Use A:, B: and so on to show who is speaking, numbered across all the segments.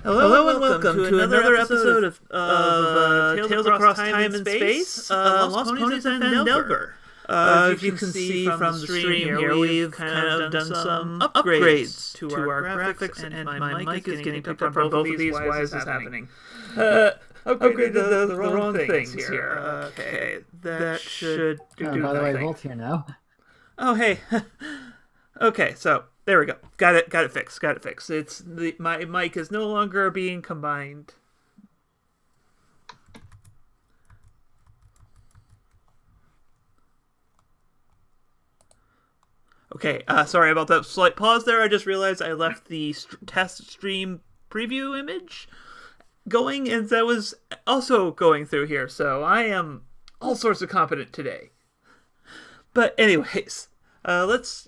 A: Hello and welcome to another episode of Tales Across Time and Space, Lost Ponies and Phandelver. If you can see from the stream here, we've kind of done some upgrades to our graphics, and my mic is getting picked up from both of these. Why is this happening? Upgraded the wrong things here. Okay, that should do
B: by the way, Volt's here now.
A: Oh, hey. Okay, so there we go. Got it fixed. It's my mic is no longer being combined. Okay, sorry about that slight pause there. I just realized I left the test stream preview image going, and that was also going through here, so I am all sorts of competent today. But anyways, let's,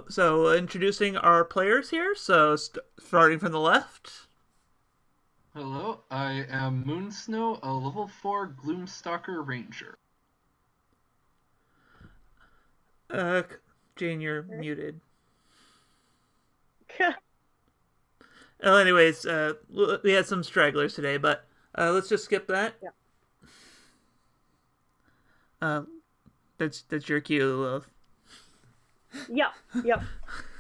A: so introducing our players here, so starting from the left.
C: Hello, I am Moonsnow, a level 4 Gloomstalker Ranger.
A: Jane, you're muted. Well, anyways, we had some stragglers today, but let's just skip that.
D: Yeah.
A: That's your cue, Lilith.
D: Yep.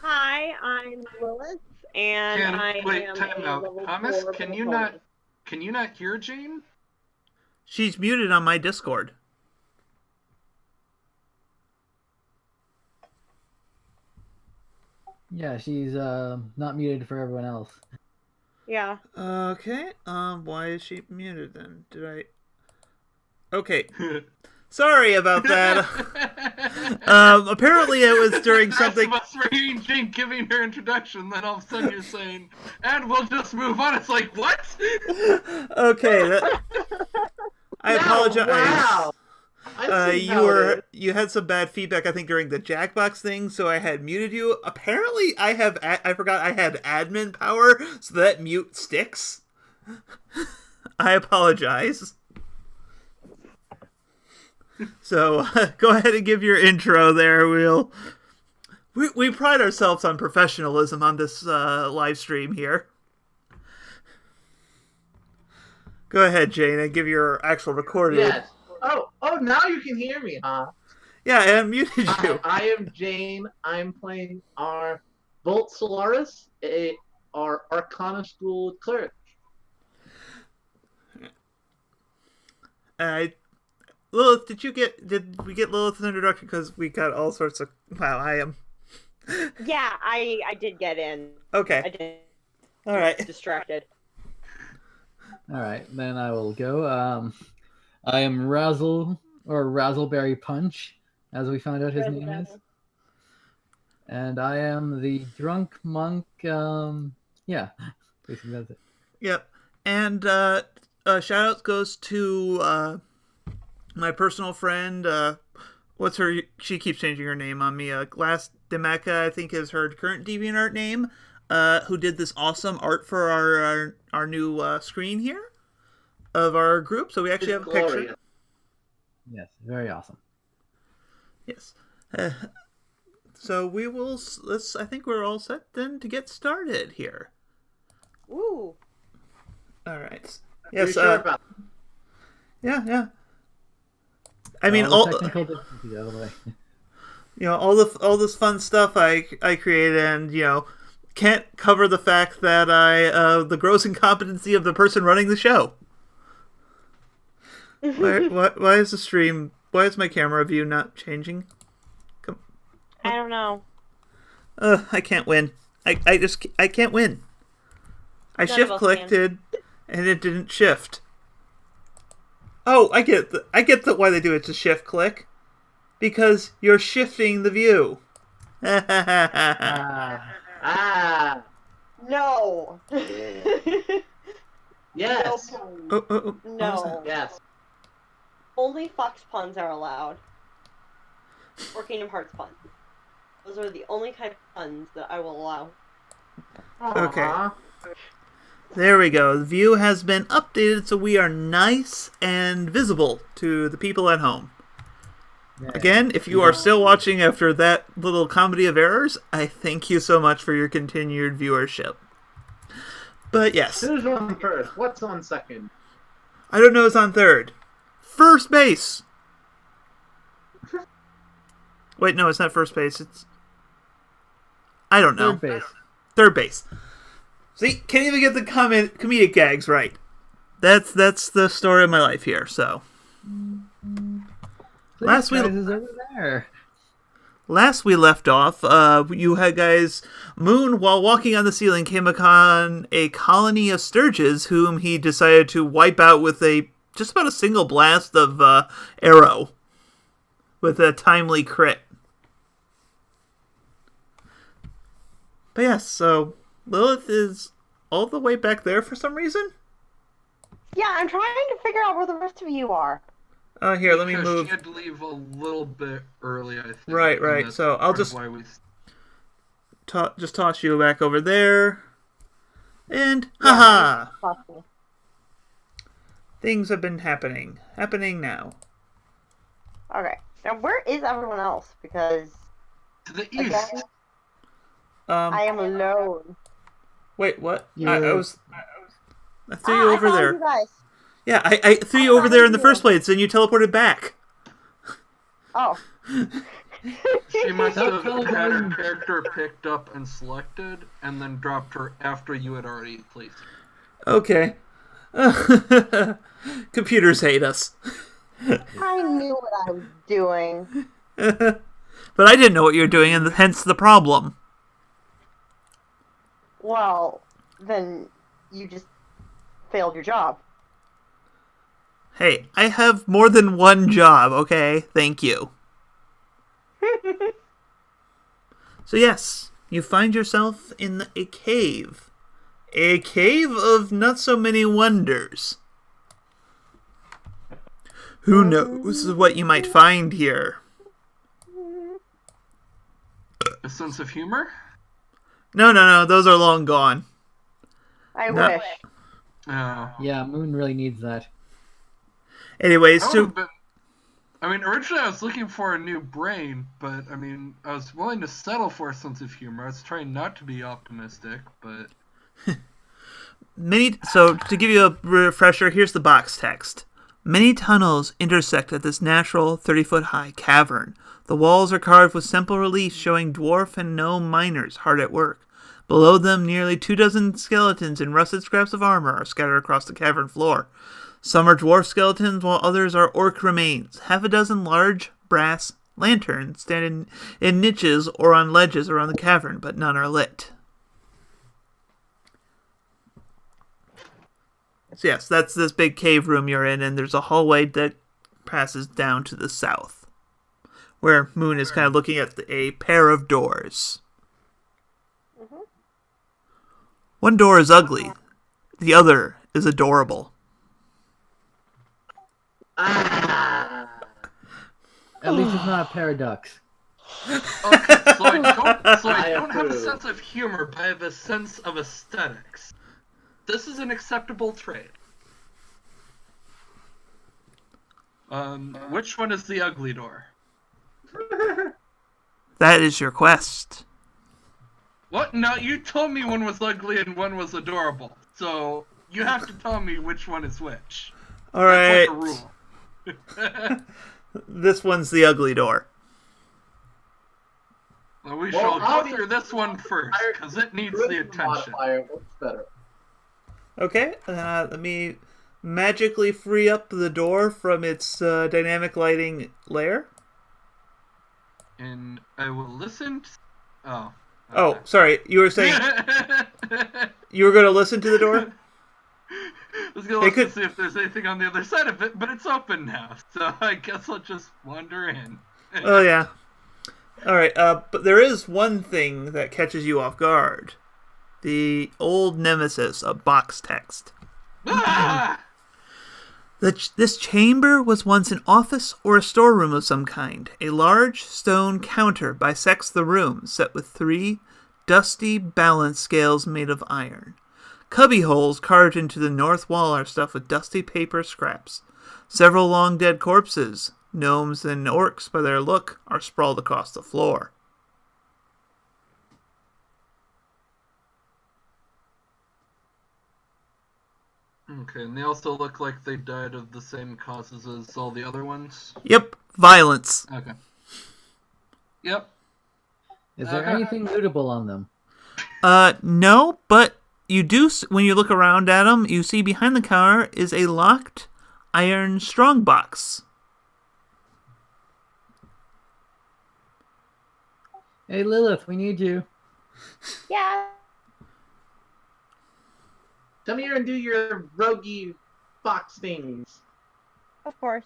D: Hi, I'm Lilith, and I am
C: time
D: a
C: out.
D: level
C: Thomas,
D: 4
C: can you not hear Jane?
A: She's muted on my Discord.
B: Yeah, she's not muted for everyone else.
D: Yeah.
A: Okay. Why is she muted then? Okay. Sorry about that. Apparently it was during something.
C: I was reading Jane giving her introduction, then all of a sudden you're saying, and we'll just move on. It's like, what?
A: Okay. I apologize.
E: Wow.
A: You had some bad feedback, I think, during the Jackbox thing, so I had muted you. Apparently, I forgot I had admin power, so that mute sticks. I apologize. So, go ahead and give your intro there. We pride ourselves on professionalism on this live stream here. Go ahead, Jane, and give your actual recorded.
E: Yes. Oh, now you can hear me, huh?
A: Yeah, I unmuted you.
E: I am Jane. I'm playing our Volt Solaris, our Arcana School cleric.
A: Lilith, did we get Lilith's introduction? Because we got all sorts of. Wow, I am.
D: Yeah, I did get in.
A: Okay.
D: I did.
A: All right.
D: Distracted.
B: All right, then I will go. I am Razzleberry Punch, as we found out his name is. And I am the drunk monk. Yeah, basically that's it.
A: Yep. And shout out goes to my personal friend. What's her? She keeps changing her name on me. Glass Demeka, I think, is her current DeviantArt name. Who did this awesome art for our new screen here of our group, so we actually have a picture.
B: Yes, very awesome.
A: Yes. So we will. I think we're all set then to get started here.
D: Ooh.
A: All right. Yes.
E: Sure about
A: Yeah. I mean,
B: all the technical difficulties out of the way.
A: all this fun stuff I created, and can't cover the fact that the gross incompetency of the person running the show. Why is the stream? Why is my camera view not changing?
D: I don't know.
A: I can't win. I can't win. I shift clicked and it didn't shift. Oh, I get why they do it to shift click, because you're shifting the view.
D: No.
E: Yes.
D: No.
E: Yes.
D: Only Fox puns are allowed. Or Kingdom Hearts puns. Those are the only kind of puns that I will allow.
A: Okay. There we go. The view has been updated so we are nice and visible to the people at home. Yeah. Again, if you are still watching after that little comedy of errors, I thank you so much for your continued viewership. But yes.
E: Who's on first? What's on second?
A: I don't know who's on third. First base. Wait, no, it's not first base. It's... I don't know.
B: Third base.
A: Third base. See, can't even get the comedic gags right. That's the story of my life here, so. Last we left off, you had guys... Moon, while walking on the ceiling, came upon a colony of sturges whom he decided to wipe out with just about a single blast of arrow. With a timely crit. But yes, so Lilith is all the way back there for some reason?
D: Yeah, I'm trying to figure out where the rest of you are.
A: Oh, here, let me move.
C: She had to leave a little bit early, I think.
A: Right. So I'll just just toss you back over there. And, haha! Things have been happening. Happening now.
D: Okay. Now, where is everyone else? Because...
C: To the east!
D: Again, I am alone.
A: Wait, what?
B: Yeah.
A: I threw you over there.
D: You guys.
A: Yeah, I threw you over there in the first place, and you teleported back.
D: Oh.
C: She must have had her character picked up and selected, and then dropped her after you had already placed her.
A: Okay. Computers hate us.
D: I knew what I was doing.
A: But I didn't know what you were doing, and hence the problem.
D: Well, then you just failed your job.
A: Hey, I have more than one job, okay? Thank you. So yes, you find yourself in a cave. A cave of not so many wonders. Who knows what you might find here?
C: A sense of humor?
A: No, those are long gone.
D: I wish.
C: Oh.
B: Yeah, Moon really needs that.
A: Anyways,
C: originally I was looking for a new brain, but, I was willing to settle for a sense of humor. I was trying not to be optimistic, but...
A: So, to give you a refresher, here's the box text. Many tunnels intersect at this natural 30-foot-high cavern. The walls are carved with simple reliefs showing dwarf and gnome miners hard at work. Below them, nearly 24 skeletons and rusted scraps of armor are scattered across the cavern floor. Some are dwarf skeletons, while others are orc remains. Half a dozen large brass lanterns stand in niches or on ledges around the cavern, but none are lit. So yes, that's this big cave room you're in, and there's a hallway that passes down to the south, where Moon is kind of looking at a pair of doors.
D: Mm-hmm.
A: One door is ugly. The other is adorable.
B: At least it's not a paradox.
C: Okay, so I don't have a sense of humor, but I have a sense of aesthetics. This is an acceptable trade. Which one is the ugly door?
A: That is your quest.
C: What? No, you told me one was ugly and one was adorable. So, you have to tell me which one is which.
A: Alright.
C: That's like the rule.
A: This one's the ugly door.
C: Well, we shall go through this one first, because it needs the attention.
E: What's better?
A: Okay, let me magically free up the door from its dynamic lighting layer.
C: And I will listen to... Oh.
A: Oh, sorry, you were saying... You were going to listen to the door?
C: I was going to look to see if there's anything on the other side of it, but it's open now, so I guess I'll just wander in.
A: Oh, yeah. Alright, but there is one thing that catches you off guard. The old nemesis of box text.
C: Ah!
A: This chamber was once an office or a storeroom of some kind. A large stone counter bisects the room, set with 3 dusty balance scales made of iron. Cubby holes carved into the north wall are stuffed with dusty paper scraps. Several long dead corpses, gnomes and orcs by their look, are sprawled across the floor.
C: Okay, and they also look like they died of the same causes as all the other ones?
A: Yep, violence.
C: Okay. Yep.
B: Is there
C: Okay.
B: anything lootable on them?
A: No, but you do, when you look around at them, you see behind the counter is a locked iron strongbox.
B: Hey, Lilith, we need you.
D: Yeah.
E: Come here and do your roguey fox things.
D: Of course.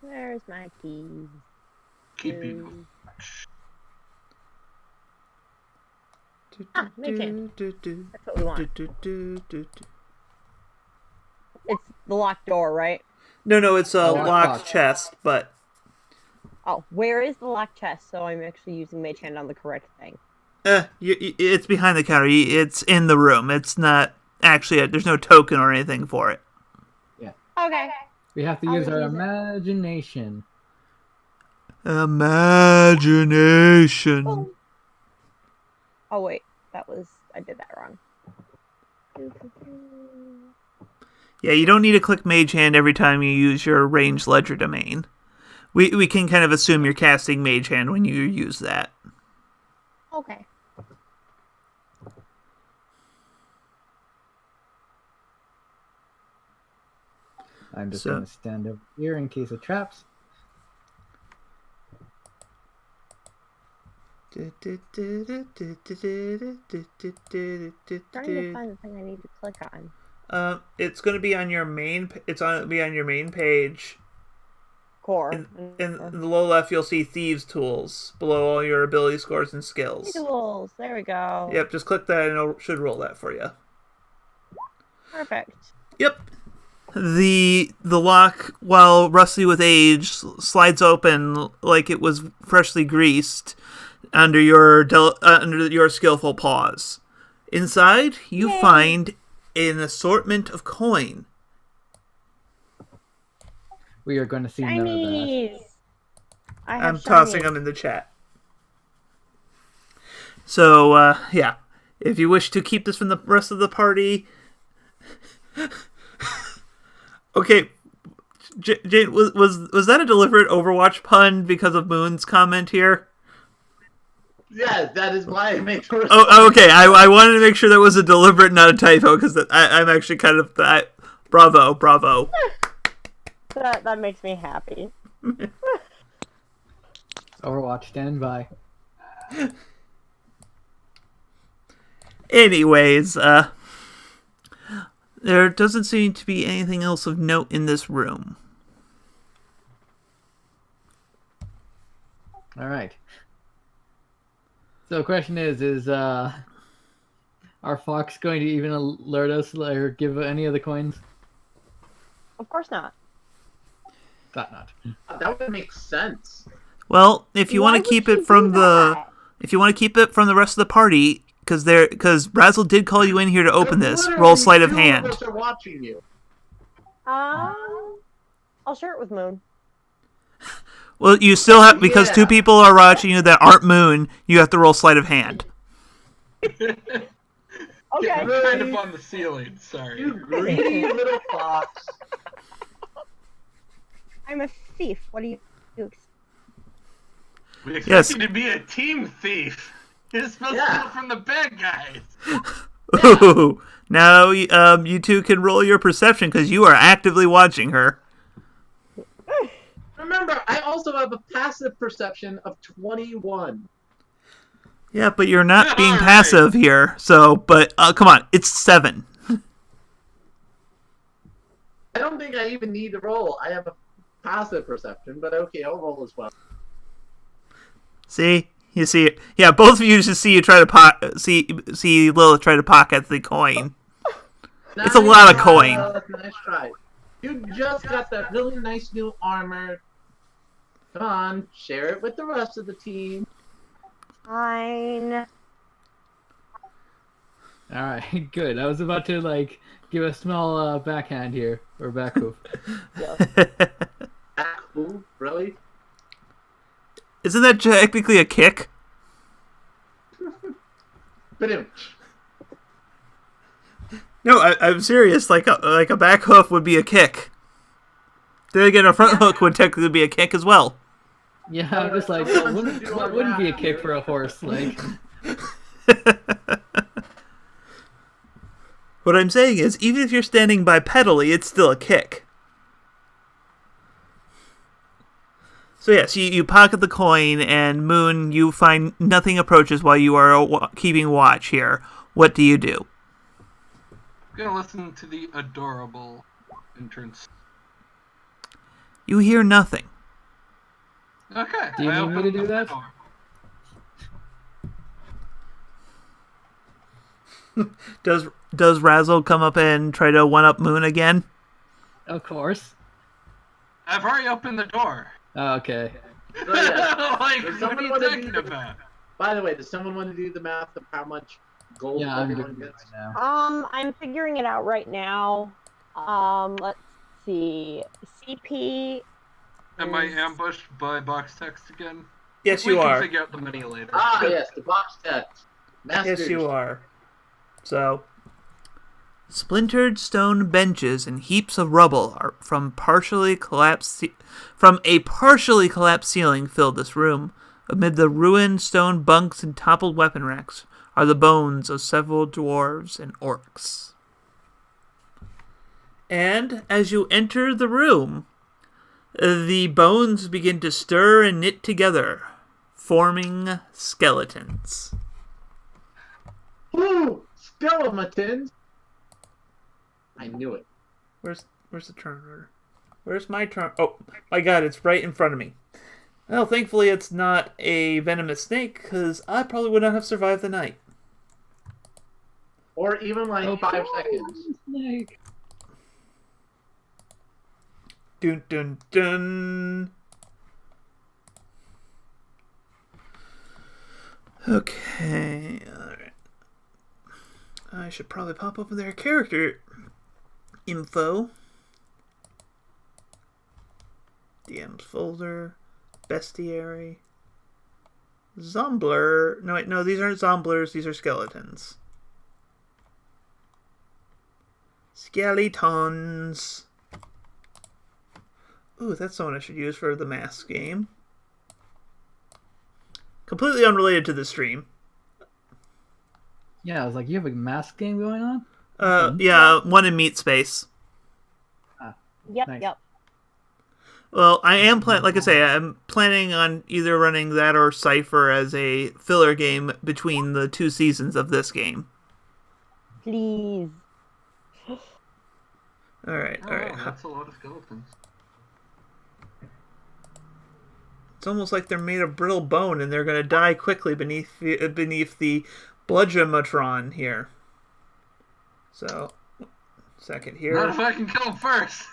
D: Where's my keys?
C: Keep people.
D: Ah, mage hand. That's what we want. It's the locked door, right?
A: No, it's a
B: locked
A: locked
B: box.
A: chest, but
D: Oh, where is the locked chest? So I'm actually using mage hand on the correct thing.
A: it's behind the counter. It's in the room. It's not actually, there's no token or anything for it.
D: Okay.
B: We have to
D: I'll
B: use our
D: use it.
B: imagination.
A: Imagination.
D: Oh wait, I did that wrong.
A: Yeah, you don't need to click Mage Hand every time you use your ranged ledger domain. We can kind of assume you're casting Mage Hand when you use that.
D: Okay.
B: I'm just
A: So-
B: going to stand over here in case of traps.
D: Trying to find the thing I need to click on.
A: It's going to be on your main. It's on be on your main page.
D: Core.
A: In the lower left, you'll see Thieves Tools below all your ability scores and skills.
D: Tools. There we go.
A: Yep, just click that and it should roll that for you.
D: Perfect.
A: Yep. The lock, while rusty with age, slides open like it was freshly greased under your skillful paws. Inside, you
D: Yay.
A: find an assortment of coin.
B: We are going to see none of that.
D: Shinies. I have
A: I'm tossing
D: shinies.
A: them in the chat. So, yeah. If you wish to keep this from the rest of the party... Okay, Jane, was that a deliberate Overwatch pun because of Moon's comment here?
E: Yeah, that is why I made sure.
A: Oh, okay. I wanted to make sure that was a deliberate, not a typo, because I'm actually kind of... bravo.
D: That makes me happy.
B: Overwatch, stand by.
A: Anyways, there doesn't seem to be anything else of note in this room.
B: All right. So the question is our fox going to even alert us or give any of the coins?
D: Of course not.
B: Thought not.
E: That would make sense.
A: Well, if you
D: Why
A: want to
D: would
A: keep
D: she
A: it from
D: do
A: the...
D: that?
A: If you want to keep it from the rest of the party, because Razzle did call you in here to open
E: There's
A: this,
E: literally
A: roll sleight of
E: 2
A: hand.
E: us are watching you.
D: I'll share it with Moon.
A: Well, you still have, because
E: Yeah.
A: 2 people are watching you that aren't Moon, you have to roll sleight of hand.
D: Okay.
C: Get kind of on the ceiling, sorry.
E: You greedy little fox.
D: I'm a thief. What do you do?
C: We expect
A: Yes.
C: you to be a team thief. You're supposed to
E: Yeah.
C: steal from the bad guys.
A: Ooh. Now, you 2 can roll your perception, because you are actively watching her.
E: Remember, I also have a passive perception of 21.
A: Yeah, but you're not being
C: Alright.
A: passive here, so, but, come on, it's 7.
E: I don't think I even need to roll. I have a passive perception, but okay, I'll roll as well.
A: See? You see it? Yeah, both of you just see you try to see Lilith try to pocket the coin. It's a lot of coin.
E: Nice try. You just got that really nice new armor. Come on, share it with the rest of the team.
D: Fine.
B: All right, good. I was about to give a small backhand here or back hoof.
E: Ooh, really?
A: Isn't that technically a kick?
E: Ba-doom.
A: No, I'm serious. Like a back hoof would be a kick. Then again, a front hook would technically be a kick as well.
B: Yeah, I'm just like, what wouldn't be a kick for a horse? Like,
A: What I'm saying is, even if you're standing bipedally, it's still a kick. So yes, you pocket the coin, and Moon, you find nothing approaches while you are keeping watch here. What do you do?
C: I'm gonna listen to the adorable entrance.
A: You hear nothing.
C: Okay.
B: do you need me to do that?
A: Does Razzle come up and try to one-up Moon again?
B: Of course.
C: I've already opened the door.
B: Oh, okay.
E: So, yeah.
C: Like,
E: Does
C: what are
E: someone
C: you
E: want to
C: talking
E: do
C: about?
E: By the way, does someone want to do the math of how much gold
B: Yeah, I'm
E: everyone
B: doing it
E: gets?
B: right now.
F: I'm figuring it out right now. Let's see. CP.
C: Am I ambushed by box text again?
A: Yes,
C: We
A: you
C: can
A: are.
C: figure out the money later.
E: Ah, yes, the box text.
A: Yes, you are. So, splintered stone benches and heaps of rubble are from a partially collapsed ceiling filled this room. Amid the ruined stone bunks and toppled weapon racks are the bones of several dwarves and orcs. And as you enter the room, the bones begin to stir and knit together, forming skeletons.
E: Woo! Skeletons! I knew it.
A: Where's the turn order? Where's my turn? Oh, my God, it's right in front of me. Well, thankfully it's not a venomous snake, because I probably would not have survived the night.
E: Or even like 5 seconds.
B: Snake.
A: Dun dun dun. Okay, alright. I should probably pop open their character info. DM's folder. Bestiary. Zombler. No, wait, no, these aren't zomblers, these are skeletons. Skeletons. Ooh, that's someone I should use for the mask game. Completely unrelated to the stream.
B: Yeah, I was like, you have a mask game going on?
A: Yeah, one in Meat Space.
F: Yep,
B: Nice.
F: yep.
A: Well, I am like I say, I'm planning on either running that or Cypher as a filler game between the 2 seasons of this game.
F: Please.
A: Alright.
C: Oh, that's a lot of skeletons.
A: It's almost like they're made of brittle bone and they're going to die quickly beneath the bludgeomatron here. So, second here.
C: Not if I can kill him first.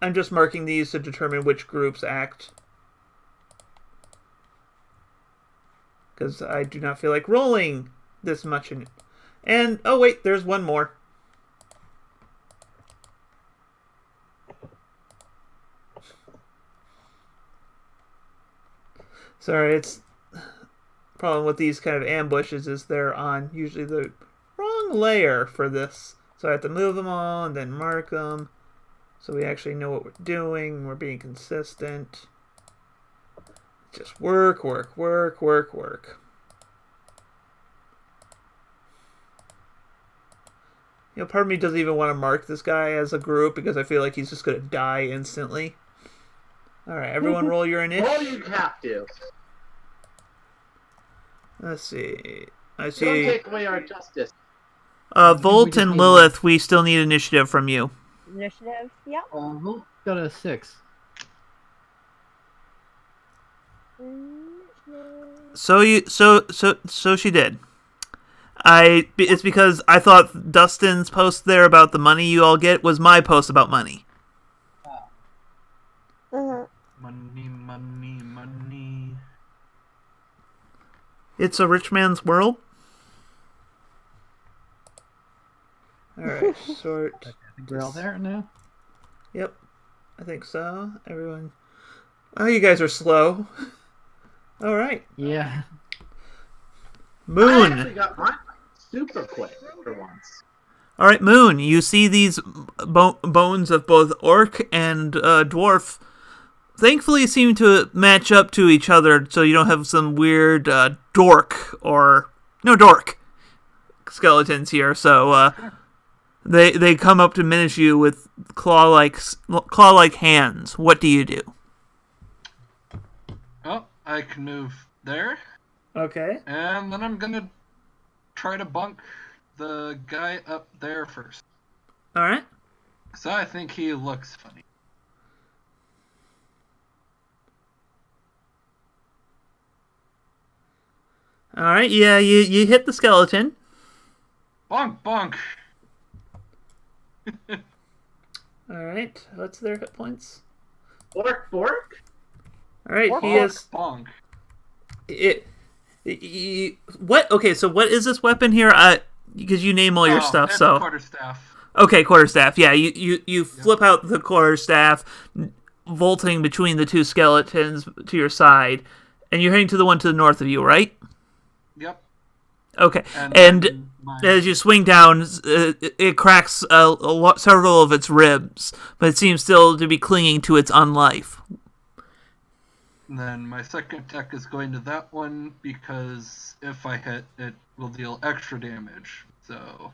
A: I'm just marking these to determine which groups act. Because I do not feel like rolling this much in it. And, oh wait, there's one more. Sorry, it's problem with these kind of ambushes is they're on usually the wrong layer for this. So I have to move them all and then mark them so we actually know what we're doing. We're being consistent. Just work. You know, part of me doesn't even want to mark this guy as a group because I feel like he's just going to die instantly. Alright, everyone roll your initiative.
E: Well, you have to.
A: Let's see. I
E: Don't
A: see.
E: take away our justice.
A: Volt and Lilith, we still need initiative from you.
F: Initiative, yep.
B: Well, got a 6.
A: So she did. It's because I thought Dustin's post there about the money you all get was my post about money.
F: Uh-huh.
C: Money.
A: It's a rich man's world. Alright, sort.
B: I think we're all there now.
A: Yep, I think so. Everyone. Oh, you guys are slow. Alright.
B: Yeah.
E: I
A: Moon.
E: actually got mine super quick for once.
A: All right, Moon. You see these bones of both orc and dwarf. Thankfully, seem to match up to each other, so you don't have some weird dork skeletons here. So they come up to menace you with claw-like hands. What do you do?
C: Oh, I can move there.
A: Okay.
C: And then I'm gonna try to bunk the guy up there first.
A: All right.
C: So I think he looks funny.
A: All right. Yeah, you hit the skeleton.
C: Bonk, bonk.
A: All right. What's their hit points?
E: Bork.
A: All right.
F: Bonk.
A: He is
C: Bonk.
A: what? Okay. So what is this weapon here? Because you name all your stuff.
C: It's
A: So
C: a quarterstaff.
A: okay, quarterstaff. Yeah. You flip out the quarterstaff, vaulting between the two skeletons to your side, and you're heading to the one to the north of you, right?
C: Yep.
A: Okay.
C: And
A: And
C: mine.
A: as you swing down, it cracks several of its ribs, but it seems still to be clinging to its unlife.
C: Then my second attack is going to that one because if I hit, it will deal extra damage. So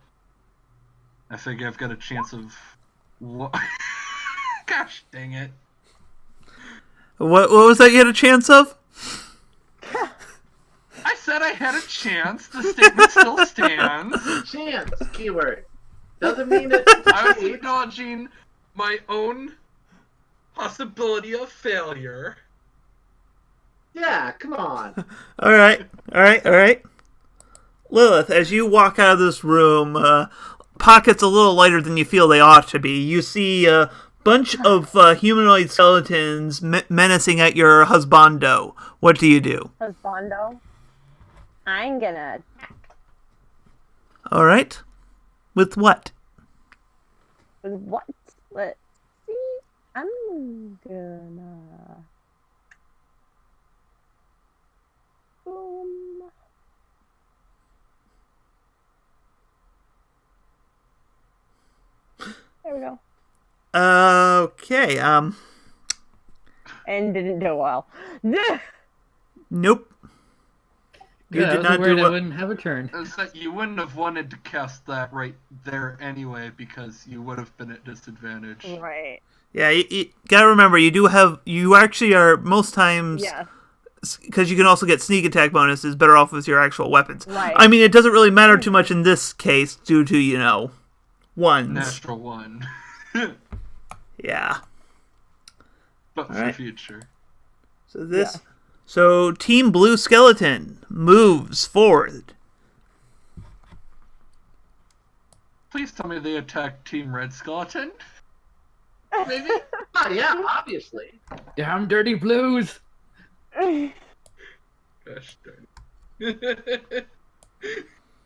C: I figure I've got a chance of. Gosh dang it!
A: What was that you had a chance of?
C: I said I had a chance. The statement still stands.
E: Chance, keyword. Doesn't mean it's
C: I was acknowledging my own possibility of failure.
E: Yeah, come on.
A: All right. Lilith, as you walk out of this room, pockets a little lighter than you feel they ought to be. You see a bunch of humanoid skeletons menacing at your husbando. What do you do?
F: Husbando. I'm gonna attack
A: All right. With what?
F: with what? Let's see. I'm gonna. Boom. There we go.
A: Okay.
F: And didn't do well.
A: Nope. You
B: Yeah,
A: did
B: I was
A: not
B: worried
A: do
B: I
A: what.
B: wouldn't have a turn.
C: Is that you wouldn't have wanted to cast that right there anyway because you would have been at disadvantage.
F: Right.
A: Yeah, you gotta remember, you actually are most times,
F: Yeah.
A: because you can also get sneak attack bonuses, better off with your actual weapons.
F: Right.
A: I mean, it doesn't really matter too much in this case due to, ones.
C: Natural one.
A: Yeah.
C: But for
A: Alright.
C: future.
A: So Team Blue Skeleton moves forward.
C: Please tell me they attacked Team Red Skeleton. Maybe?
E: Oh, yeah, obviously.
B: Damn dirty blues!
C: Gosh darn it.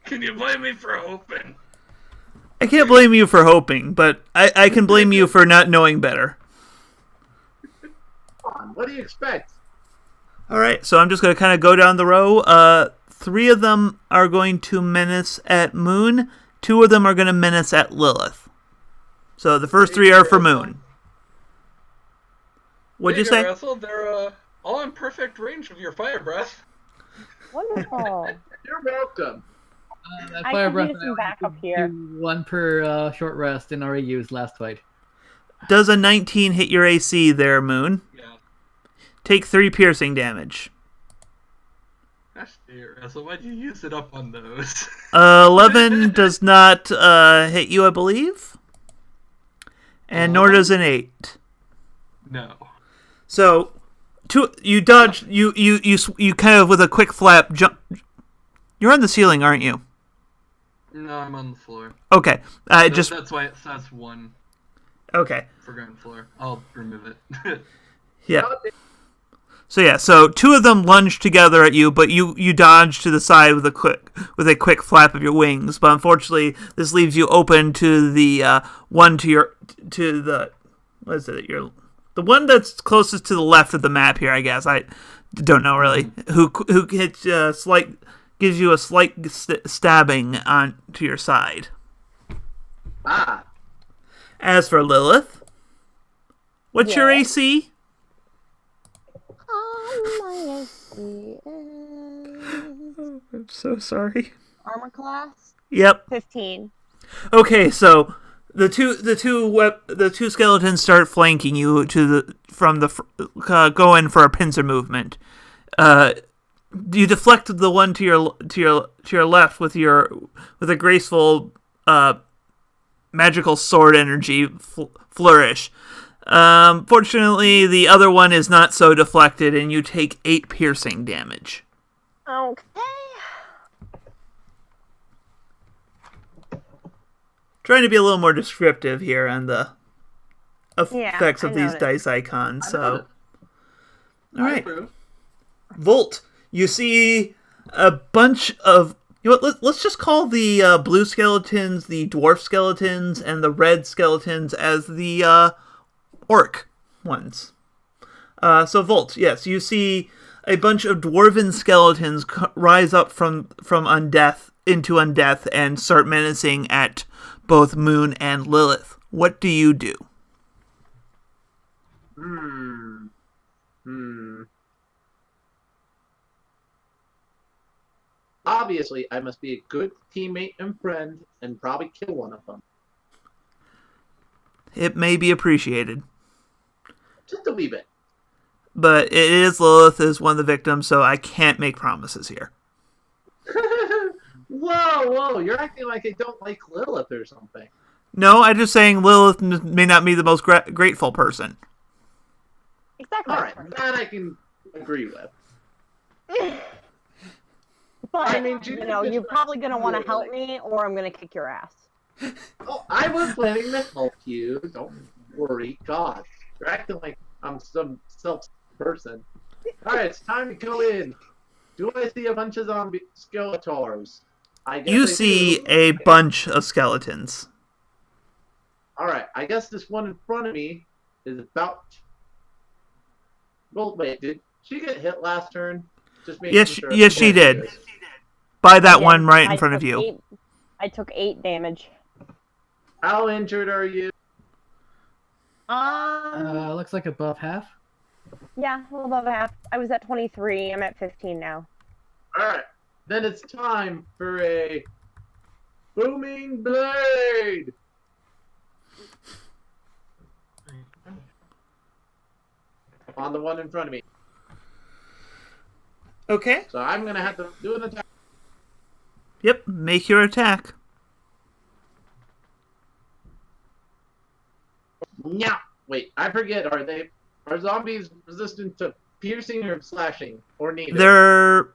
C: Can you blame me for hoping?
A: I can't blame you for hoping, but I can blame you for not knowing better.
E: Come on, what do you expect?
A: All right, so I'm just going to kind of go down the row. 3 of them are going to menace at Moon. 2 of them are going to menace at Lilith. So the first 3 are for Moon. What'd you say?
C: Russell, they're all in perfect range of your fire breath.
F: Wonderful.
E: You're welcome.
B: That
F: I
B: fire
F: could
B: breath
F: use some
B: now,
F: backup
B: do
F: here.
B: 1 per short rest and already used last fight.
A: Does a 19 hit your AC there, Moon?
C: Yeah.
A: Take 3 piercing damage.
C: Gosh dear, Russell, why'd you use it up on those?
A: 11 does not hit you, I believe. And nor does an 8.
C: No.
A: So, you dodge. You kind of with a quick flap jump. You're on the ceiling, aren't you?
C: No, I'm on the floor.
A: Okay.
C: That's why it says 1
A: Okay.
C: for ground floor. I'll remove it.
A: Yeah. So 2 of them lunge together at you, but you dodge to the side with a quick flap of your wings. But unfortunately, this leaves you open to the one to the what is it? The one that's closest to the left of the map here, I guess. I don't know really who gets gives you a slight stabbing onto your side.
E: Ah,
A: As for Lilith, what's your
F: Yeah.
A: AC?
F: My AC is
A: I'm so sorry.
F: armor class
A: Yep.
F: 15.
A: Okay, so the two skeletons start flanking you go in for a pincer movement. You deflect the one to your left with a graceful magical sword energy flourish. Fortunately, the other one is not so deflected, and you take 8 piercing damage.
F: Okay.
A: Trying to be a little more descriptive here on the effects
F: I
A: of these
F: noticed.
A: dice icons. So, all
E: I
A: right,
E: approve.
A: Volt. You see a bunch of. You know what, let's just call the blue skeletons the dwarf skeletons and the red skeletons as the orc ones. So Volt, yes, you see a bunch of dwarven skeletons rise up from undeath into undeath and start menacing at both Moon and Lilith. What do you do?
E: Obviously, I must be a good teammate and friend and probably kill one of them.
A: It may be appreciated.
E: Just a wee bit.
A: But it is Lilith is one of the victims, so I can't make promises here.
E: Whoa, you're acting like I don't like Lilith or something.
A: No, I'm just saying Lilith may not be the most grateful person.
F: Exactly.
E: Alright, that I can agree with.
F: But,
E: I mean,
F: you're probably going to want to help me, or I'm going to kick your ass.
E: Oh, I was planning to help you. Don't worry. God, you're acting like I'm some self person. Alright, it's time to go in. Do I see a bunch of zombie skeletors? I guess
A: You
E: I
A: see
E: do.
A: a bunch of skeletons.
E: Alright, I guess this one in front of me is about... Well, wait, did she get hit last turn? Just making sure.
A: Yes, she did. By that
F: Yeah,
A: one right in
F: I
A: front of
F: took
A: you.
F: I took 8 damage.
E: How injured are you?
B: Looks like above half.
F: Yeah, a little above half. I was at 23. I'm at 15 now.
E: Alright, then it's time for a booming blade! On the one in front of me.
A: Okay.
E: So I'm gonna have to do an attack.
A: Yep, make your attack.
E: Yeah. Wait, I forget. Are zombies resistant to piercing or slashing or neither?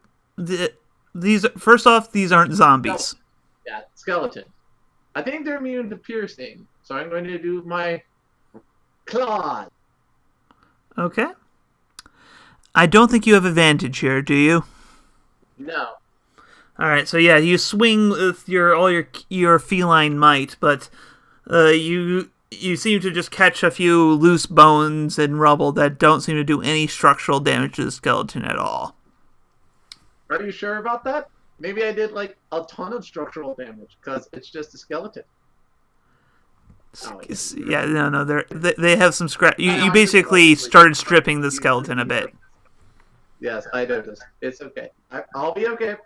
A: These first off, these aren't zombies.
E: Yeah, skeleton. I think they're immune to piercing, so I'm going to do my claws.
A: Okay. I don't think you have advantage here, do you?
E: No.
A: All right, so yeah, you swing with your feline might, but you seem to just catch a few loose bones and rubble that don't seem to do any structural damage to the skeleton at all.
E: Are you sure about that? Maybe I did like a ton of structural damage because it's just a skeleton. Oh,
A: Yeah, no, they have some scratch. You basically started stripping the skeleton a bit.
E: Yes, I noticed. It's okay. I'll be okay.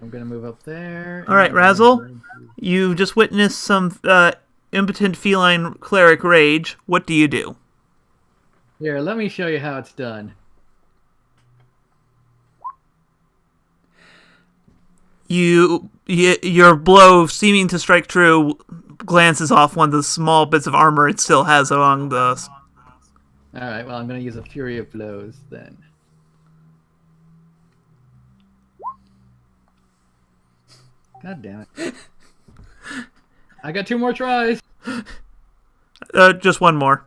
B: I'm gonna move up there.
A: All right,
B: and
A: Razzle, you just witnessed some impotent feline cleric rage. What do you do?
B: Here, let me show you how it's done.
A: Your blow, seeming to strike true, glances off one of the small bits of armor it still has along the...
B: Alright, well, I'm gonna use a Fury of Blows then. God damn it. I got 2 more tries!
A: Just one more.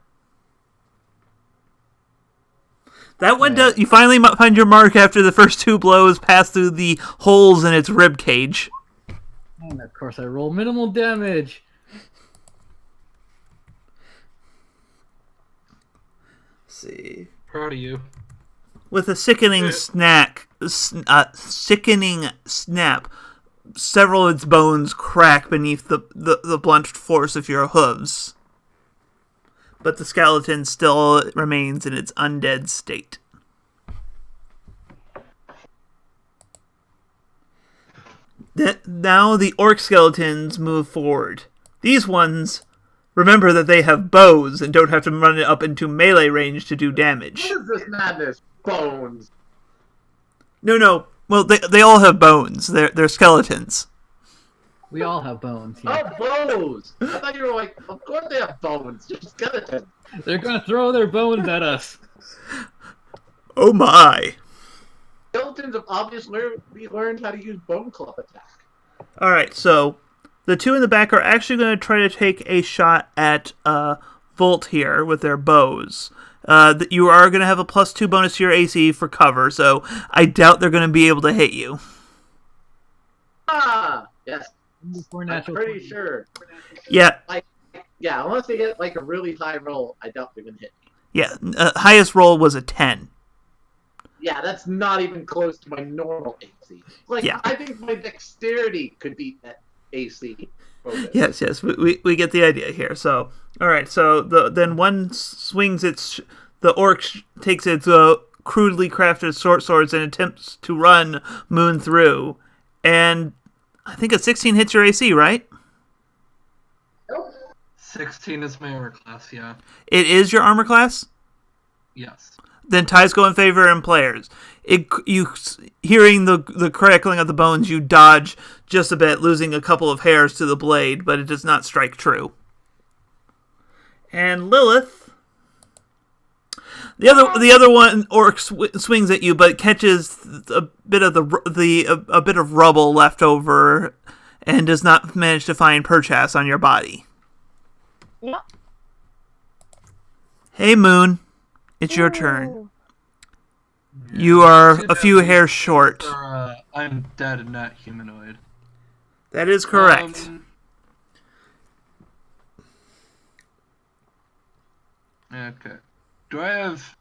A: That one does. You finally find your mark after the first 2 blows pass through the holes in its rib cage.
B: And of course I roll minimal damage.
A: Let's see.
C: Proud of you.
A: With a sickening sickening snap, several of its bones crack beneath the blunt force of your hooves. But the skeleton still remains in its undead state. Now the orc skeletons move forward. These ones remember that they have bows and don't have to run it up into melee range to do damage.
E: What is this madness? Bones.
A: No. Well, they all have bones. They're skeletons.
B: We all have bones. Yeah.
E: Oh, bones! I thought you were like, of course they have bones. Just skeletons.
B: They're gonna throw their bones at us.
A: Oh my!
E: Skeletons have obviously learned how to use bone club attack.
A: All right, so the two in the back are actually going to try to take a shot at Volt here with their bows. You are going to have a +2 bonus to your AC for cover, so I doubt they're going to be able to hit you.
E: Ah, yes.
B: I'm
E: pretty sure.
A: Yeah.
E: Yeah, unless they get like a really high roll, I doubt they're gonna hit me.
A: Yeah, highest roll was a 10.
E: Yeah, that's not even close to my normal AC. Like,
A: yeah.
E: I think my dexterity could beat that AC.
A: Yes, we get the idea here. So, all right, so then one swings the orc takes its crudely crafted short swords and attempts to run Moon through, and I think a 16 hits your AC, right?
C: 16 is my armor class, yeah.
A: It is your armor class?
C: Yes.
A: Then ties go in favor in players. You hearing the crackling of the bones, you dodge just a bit, losing a couple of hairs to the blade, but it does not strike true. And Lilith, the other one orc swings at you, but catches a bit of a bit of rubble left over, and does not manage to find purchase on your body.
F: Yep.
A: Hey, Moon. It's your turn. You are a few hairs short.
C: I'm dead and not humanoid.
A: That is correct.
C: Okay. Do I have...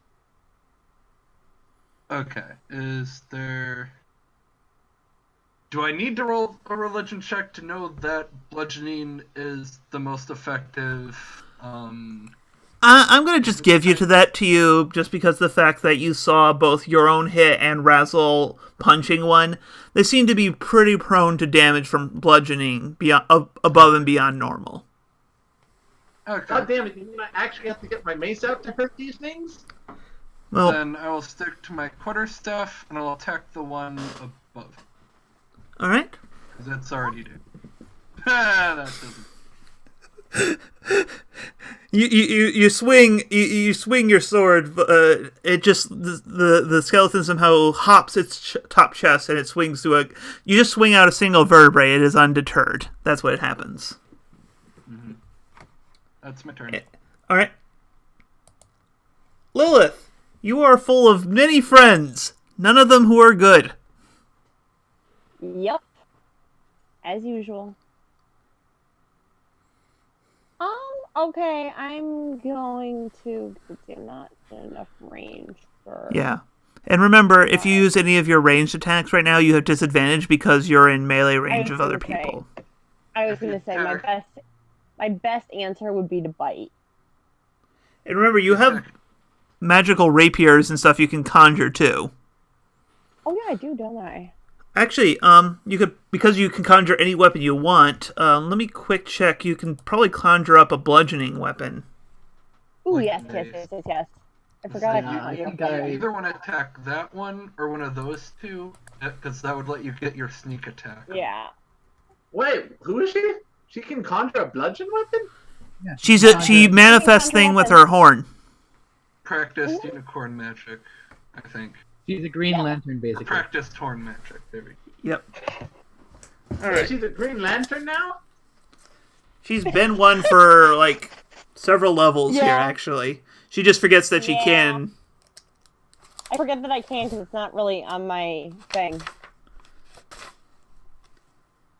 C: Okay. Is there... Do I need to roll a religion check to know that bludgeoning is the most effective...
A: I'm going to just give you just because the fact that you saw both your own hit and Razzle punching one. They seem to be pretty prone to damage from bludgeoning above and beyond normal.
C: Okay.
E: God damn it, you mean I actually have to get my mace out to hurt these things?
A: Well,
C: then I will stick to my quarterstaff and I'll attack the one above.
A: Alright.
C: Because that's already due. That doesn't...
A: You swing your sword, but it just the skeleton somehow hops its top chest and it swings through you just swing out a single vertebrae. It is undeterred. That's what happens.
C: Mm-hmm. That's my turn.
A: All right, Lilith, you are full of many friends, none of them who are good.
F: Yep. As usual. Okay, I'm going to... I'm not in enough range for...
A: Yeah. And remember, if you use any of your ranged attacks right now, you have disadvantage because you're in melee range of other people.
F: I was going to say, my best answer would be to bite.
A: And remember, you have magical rapiers and stuff you can conjure, too.
F: Oh, yeah, I do, don't I?
A: Actually, you could, because you can conjure any weapon you want, let me quick check. You can probably conjure up a bludgeoning weapon.
F: Ooh, yes. I forgot I could
C: either want to attack that one or one of those two, because that would let you get your sneak attack.
F: Yeah.
E: Wait, who is she? She can conjure a bludgeon weapon?
B: Yeah,
A: she manifests thing with her horn.
C: Practiced unicorn magic, I think.
B: She's a Green Lantern, basically.
C: Practiced horn magic. There we go.
A: Yep.
E: All right. She's a Green Lantern now?
A: She's been one for, like, several levels here, actually. She just forgets that she can.
F: I forget that I can because it's not really on my thing.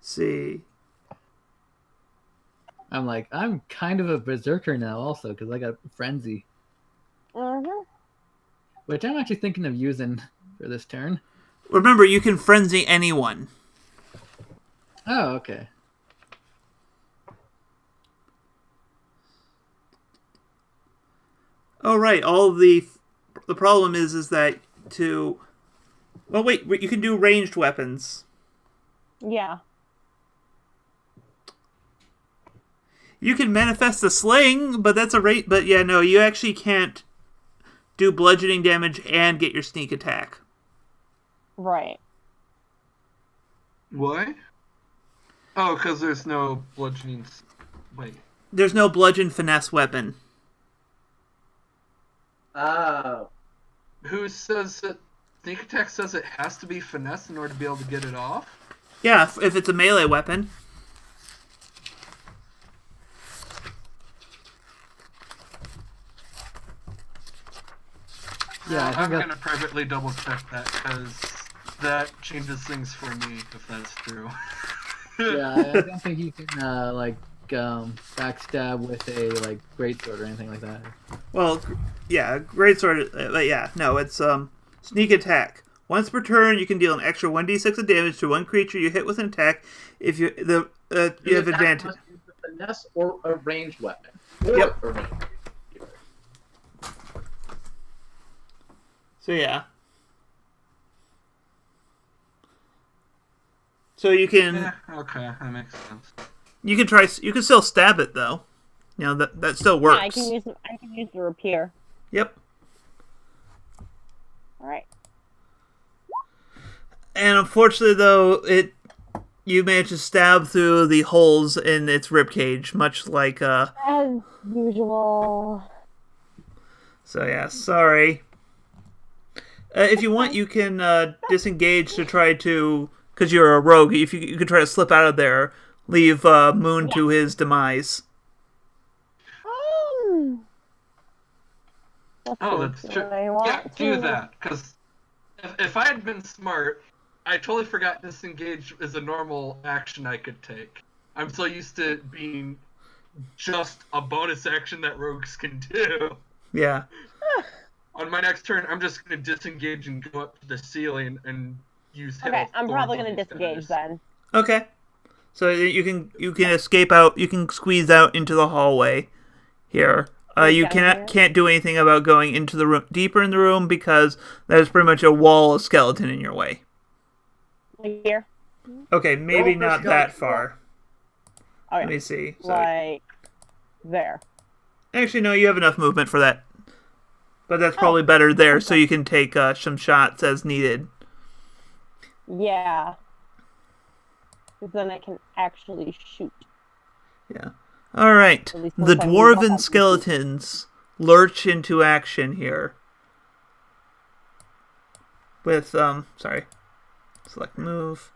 A: See.
B: I'm kind of a berserker now also because I got Frenzy.
F: Mm-hmm.
B: Which I'm actually thinking of using for this turn.
A: Remember, you can frenzy anyone.
B: Oh, okay.
A: Oh, right. All the problem is that to... Well, wait. You can do ranged weapons.
F: Yeah.
A: You can manifest a sling, but that's a rate. But yeah, no, you actually can't do bludgeoning damage and get your sneak attack.
F: Right.
C: Why? Oh, because there's no bludgeoning. Wait.
A: There's no bludgeon finesse weapon.
E: Oh.
C: Who says that? Sneak attack says it has to be finesse in order to be able to get it off?
A: Yeah, if it's a melee weapon.
B: Yeah, I think
C: I'm
B: that's...
C: going to privately double check that because that changes things for me if that's true.
B: Yeah, I don't think you can backstab with a greatsword or anything like that.
A: Well, yeah, greatsword. But yeah, no, it's sneak attack. Once per turn, you can deal an extra 1d6 of damage to one creature you hit with an attack. If you you have advantage.
E: Must be a finesse or a ranged weapon.
A: Yep.
E: Or range.
A: So yeah. So you can.
C: Yeah, okay, that makes sense.
A: You can try. You can still stab it though. You know that still works.
F: Yeah, I can use the rapier.
A: Yep.
F: All right.
A: And unfortunately, though, you managed to stab through the holes in its ribcage, much like
F: As usual.
A: So yeah, sorry. If you want, you can disengage to try to, because you're a rogue. If you could try to slip out of there, leave Moon to his demise.
C: That's true. Yeah, do that. Because if I had been smart, I totally forgot disengage is a normal action I could take. I'm so used to it being just a bonus action that rogues can do.
A: Yeah.
C: On my next turn, I'm just going to disengage and go up to the ceiling and use health.
F: Okay, I'm probably going to disengage then.
A: Okay. So you can escape out. You can squeeze out into the hallway here. You can't do anything about going into the room, deeper in the room, because there's pretty much a wall of skeleton in your way.
F: Here.
A: Okay, maybe not that far.
F: Okay.
A: Let me see.
F: Like there.
A: Actually, no, you have enough movement for that. But that's probably better there, so you can take some shots as needed.
F: Yeah. Because then I can actually shoot.
A: Yeah. All right. The dwarven skeletons lurch into action here. With, select move.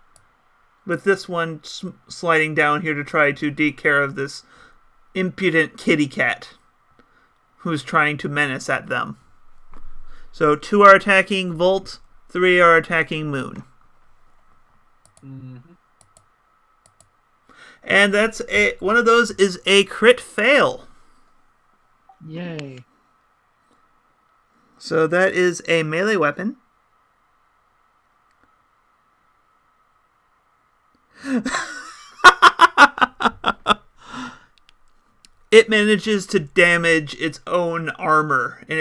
A: With this one sliding down here to try to take care of this impudent kitty cat who's trying to menace at them. So 2 are attacking Volt, 3 are attacking Moon.
C: Mm-hmm.
A: And that's one of those is a crit fail.
B: Yay.
A: So that is a melee weapon. It manages to damage its own armor in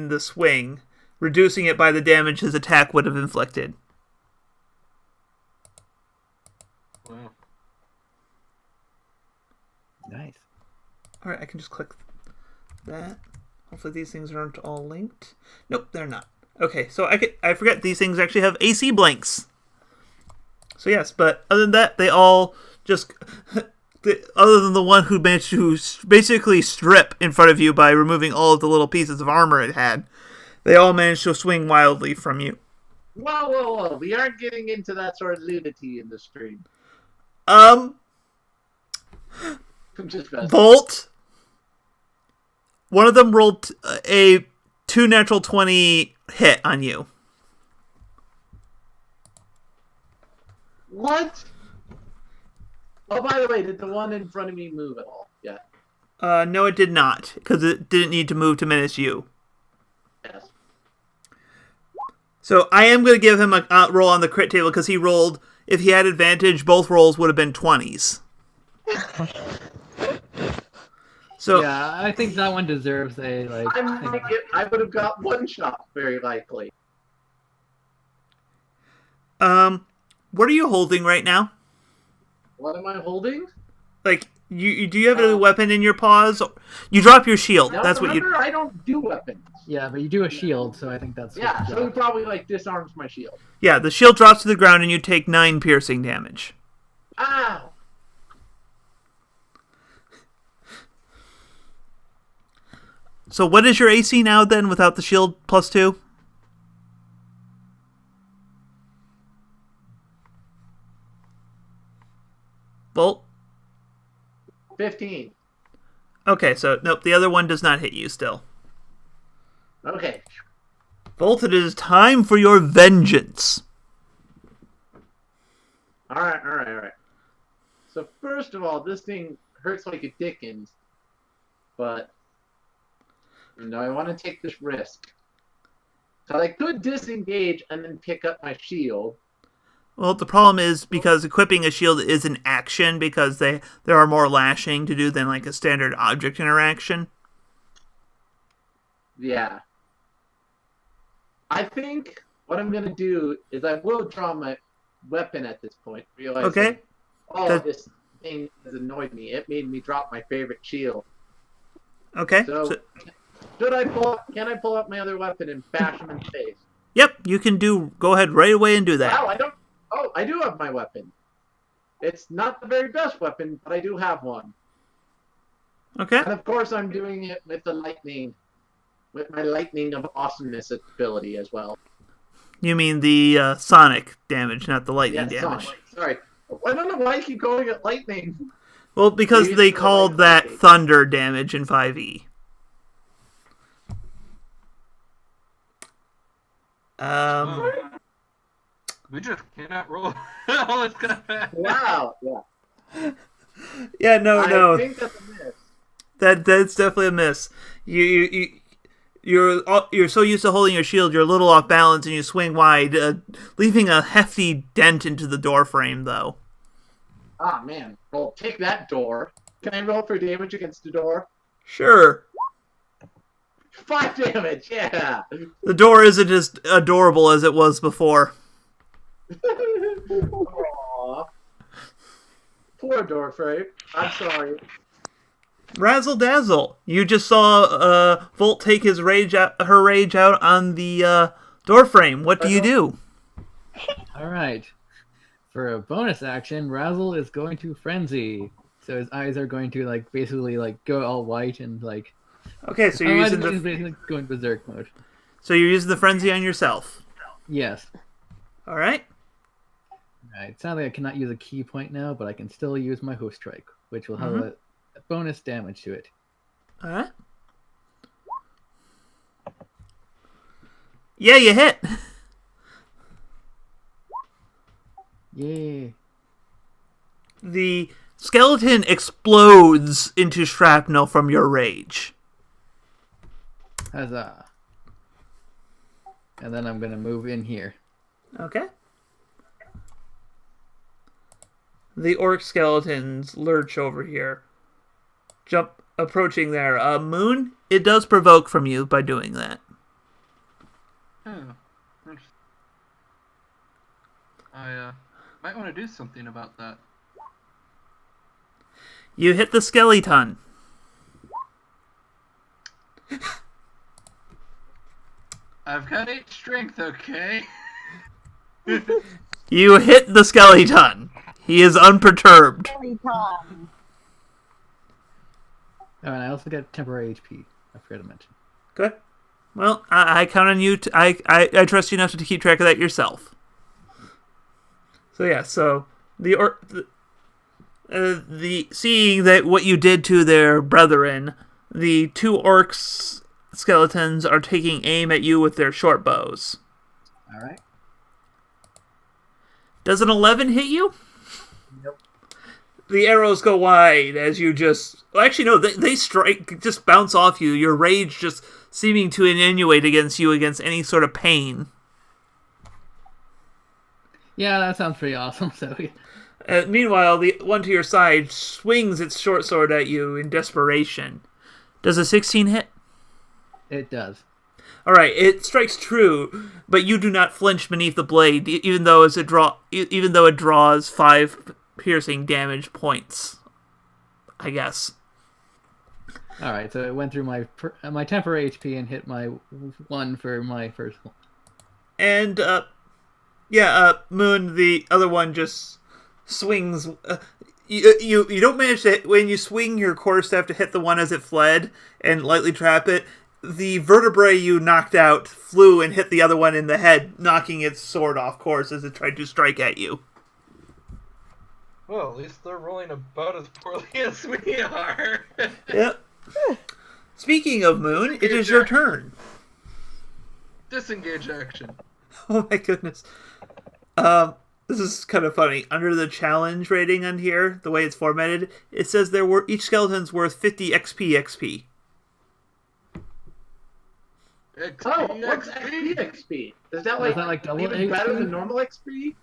A: the swing, reducing it by the damage his attack would have inflicted.
C: Wow.
B: Nice.
A: Alright, I can just click that. Hopefully these things aren't all linked. Nope, they're not. Okay, so I forget these things actually have AC blanks. So yes, but other than that, they all just... other than the one who managed to basically strip in front of you by removing all of the little pieces of armor it had, they all managed to swing wildly from you.
E: Whoa. We aren't getting into that sort of nudity in the stream.
A: I'm
E: just messing.
A: Bolt. One of them rolled a 2 natural 20 hit on you.
E: What? Oh, by the way, did the one in front of me move at all? Yeah.
A: No, it did not, because it didn't need to move to menace you.
E: Yes.
A: So I am going to give him a roll on the crit table because he rolled. If he had advantage, both rolls would have been 20s. So
B: yeah, I think that one deserves a like.
E: I would have got one shot very likely.
A: What are you holding right now?
E: What am I holding?
A: Like, you do you have a weapon in your paws? You drop your shield.
E: No,
A: That's what you.
E: I don't do weapons.
B: Yeah, but you do a shield, so I think that's.
E: Yeah, so he probably like disarms my shield.
A: Yeah, the shield drops to the ground and you take 9 piercing damage.
E: Ow!
A: So what is your AC now then without the shield +2? Bolt?
E: 15.
A: Okay, so nope, the other one does not hit you still.
E: Okay.
A: Bolt, it is time for your vengeance.
E: Alright. So first of all, this thing hurts like a dickens. But I want to take this risk. So I could disengage and then pick up my shield.
A: Well, the problem is because equipping a shield is an action because there are more lashing to do than like a standard object interaction.
E: Yeah. I think what I'm going to do is I will draw my weapon at this point. Realizing, this thing has annoyed me. It made me drop my favorite shield.
A: Okay.
E: So can I pull up my other weapon and bash him in the face?
A: Yep, you can go ahead right away and do that.
E: Wow, I do have my weapon. It's not the very best weapon, but I do have one.
A: Okay.
E: And of course I'm doing it with my lightning of awesomeness ability as well.
A: You mean the sonic damage, not the lightning damage.
E: Sonic. Sorry. I don't know why I keep calling it lightning.
A: Well, because they called that thunder damage in 5e.
C: We just cannot roll all this kind of.
E: Wow. Yeah.
A: Yeah. No.
E: I think that's a miss.
A: That's definitely a miss. You're so used to holding your shield, you're a little off balance, and you swing wide, leaving a hefty dent into the door frame, though.
E: Ah, man. Well, take that door. Can I roll for damage against the door?
A: Sure.
E: 5 damage, yeah.
A: The door isn't as adorable as it was before.
E: Aww. Poor door frame. I'm sorry.
A: Razzle dazzle! You just saw Volt take her rage out on the door frame. What do you do?
B: All right. For a bonus action, Razzle is going to frenzy. So his eyes are going to basically go all white and like.
A: Okay, so you're using
B: basically going berserk mode.
A: So you're using the frenzy on yourself.
B: Yes.
A: All right.
B: Alright, sadly I cannot use a key point now, but I can still use my host strike, which will have a bonus damage to it.
A: Alright. Yeah, you hit!
B: Yay.
A: The skeleton explodes into shrapnel from your rage.
B: Huzzah. And then I'm going to move in here.
A: Okay. The orc skeletons lurch over here. Approaching there. Moon, it does provoke from you by doing that.
C: Oh. I might want to do something about that.
A: You hit the skeleton.
C: I've got 8 strength, okay?
A: You hit the skeleton. He is unperturbed.
B: Oh, and I also get temporary HP. I forgot to mention.
A: Good. Well, I count on you. I trust you enough to keep track of that yourself. So yeah. So the seeing that what you did to their brethren, the 2 orcs skeletons are taking aim at you with their short bows.
B: All right.
A: Does an 11 hit you?
B: Nope.
A: The arrows go wide as you just... Well, actually, no, they strike, just bounce off you. Your rage just seeming to insinuate against you against any sort of pain.
B: Yeah, that sounds pretty awesome. So,
A: Meanwhile, the one to your side swings its short sword at you in desperation. Does a 16 hit?
B: it does.
A: All right, it strikes true, but you do not flinch beneath the blade, even though it draws 5 piercing damage points. I guess.
B: All right, so it went through my temporary HP and hit my 1 for my first one.
A: And Moon, the other one just swings. You don't manage to, when you swing your quarterstaff to hit the one as it fled and lightly trap it. The vertebrae you knocked out flew and hit the other one in the head, knocking its sword off course as it tried to strike at you.
C: Well, at least they're rolling about as poorly as we are.
A: Yep. Speaking of Moon, it is your turn.
C: Disengage action.
A: Oh my goodness. This is kind of funny. Under the challenge rating on here, the way it's formatted, it says each skeleton's worth 50 XP.
E: Oh, what's XP? Is that like
B: double
E: even
B: XP?
E: better than normal XP?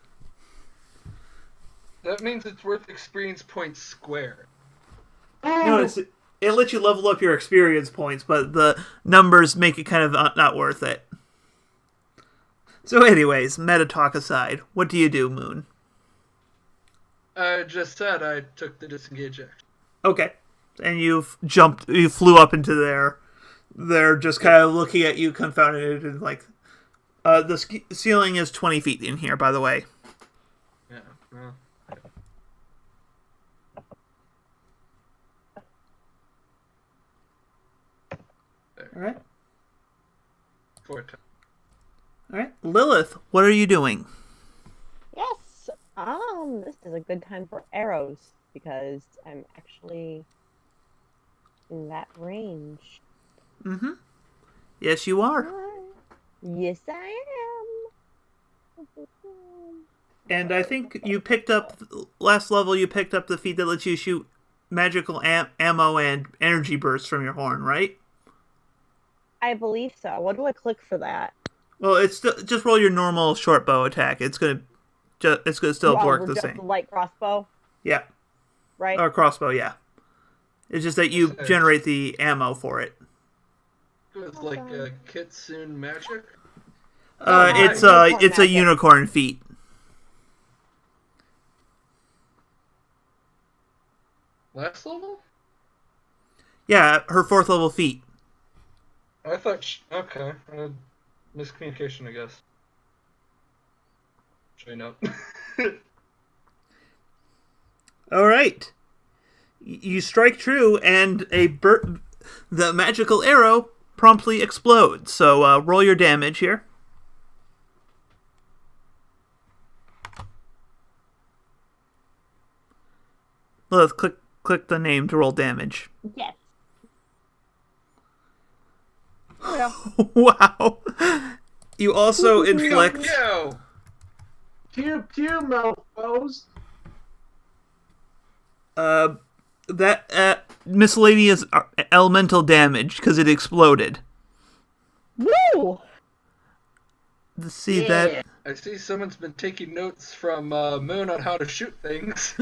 C: That means it's worth experience points squared.
A: No, it lets you level up your experience points, but the numbers make it kind of not worth it. So anyways, meta talk aside, what do you do, Moon?
C: I just said I took the disengage action.
A: Okay. And you flew up into there. They're just kind of looking at you confounded and like... the ceiling is 20 feet in here, by the way.
C: Yeah, well...
A: Alright.
C: 4 times.
A: Alright. Lilith, what are you doing?
F: Yes. This is a good time for arrows because I'm actually in that range.
A: Mm-hmm. Yes, you are.
F: Yes, I am.
A: And I think you picked up, last level you picked up the feat that lets you shoot magical ammo and energy bursts from your horn, right?
F: I believe so. What do I click for that?
A: Well, it's just roll your normal short bow attack. It's gonna still work the
F: just
A: same.
F: The light crossbow,
A: Yeah.
F: right?
A: Or crossbow, yeah. It's just that you generate the ammo for it.
C: It's like Kitsune magic?
A: It's a unicorn feat.
C: Last level?
A: Yeah, her 4th level feat.
C: I thought... okay. Miscommunication, I guess. Train up.
A: Alright. You strike true, and the magical arrow promptly explodes. So roll your damage here. Let's click the name to roll damage.
F: Yes.
A: Wow. You also inflict...
C: Yo!
E: Pew pew, mofos.
A: That miscellaneous elemental damage because it exploded.
F: Woo!
A: See that?
C: I see someone's been taking notes from Moon on how to shoot things.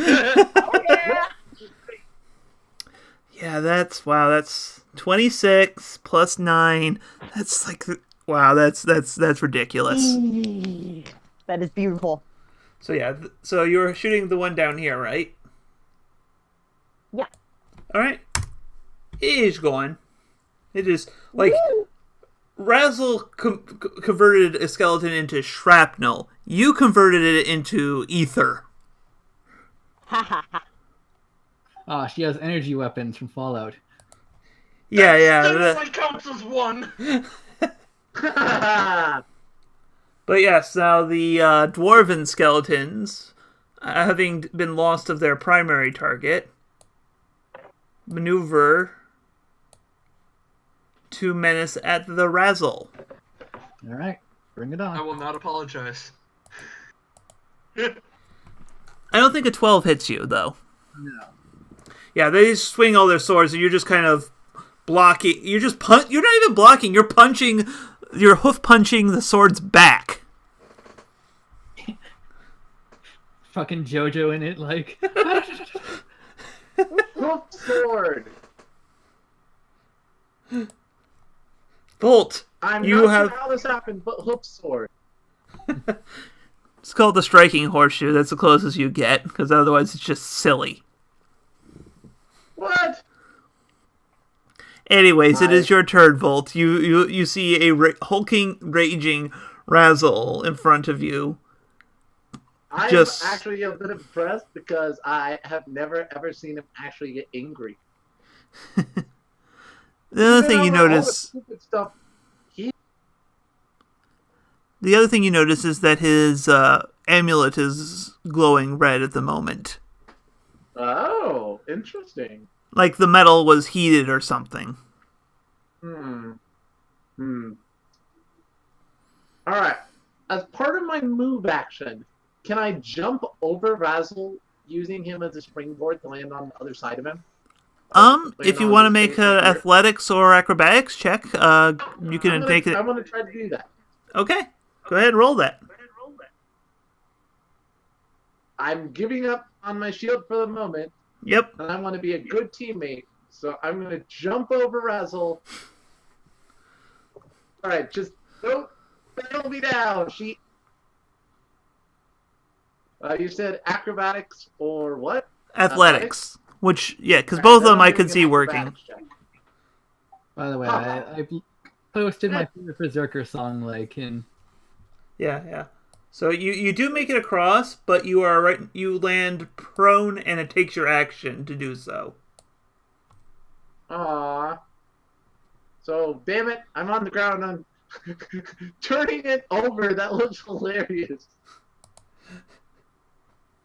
A: Yeah, that's 26 plus 9. That's like, wow, that's ridiculous.
F: That is beautiful.
A: So yeah, so you're shooting the one down here, right?
F: Yeah.
A: All right. It is gone. It is like Razzle converted a skeleton into shrapnel. You converted it into ether.
F: Ha ha ha.
B: Ah, she has energy weapons from Fallout.
A: Yeah.
C: That only counts as one.
A: But yes, now the dwarven skeletons, having been lost of their primary target, maneuver to menace at the Razzle.
B: All right, bring it on.
C: I will not apologize.
A: I don't think a 12 hits you, though.
B: No.
A: Yeah, they swing all their swords, and you're just kind of blocking. You're not even blocking. You're punching. You're hoof punching the swords back.
B: fucking JoJo in it, like.
E: Hoof sword.
A: Volt,
E: I'm
A: you
E: not
A: have.
E: sure how this happened, but hoof sword.
A: It's called the striking horseshoe. That's the closest you get, because otherwise it's just silly.
E: What?
A: Anyways, it is your turn, Volt. You see a hulking, raging Razzle in front of you.
E: I'm actually a bit impressed because I have never ever seen him actually get angry.
A: The other thing you notice. The other thing you notice is that his amulet is glowing red at the moment.
E: Oh, interesting.
A: Like the metal was heated or something.
E: Alright. As part of my move action, can I jump over Razzle using him as a springboard to land on the other side of him?
A: If you want to make an athletics or acrobatics check, you can make it.
E: I want to try to do that.
A: Okay. Go ahead and roll that.
E: I'm giving up on my shield for the moment.
A: Yep.
E: And I want to be a good teammate. So I'm going to jump over Razzle. Alright, just don't fail me down. You said acrobatics or what?
A: Athletics. Which, yeah, because both of them I could see working.
B: By the way, I posted my favorite Berserker song, like, in...
A: Yeah. So you do make it across, but you land prone, and it takes your action to do so.
E: Aww. So, damn it, I'm on the ground. I'm turning it over. That looks hilarious.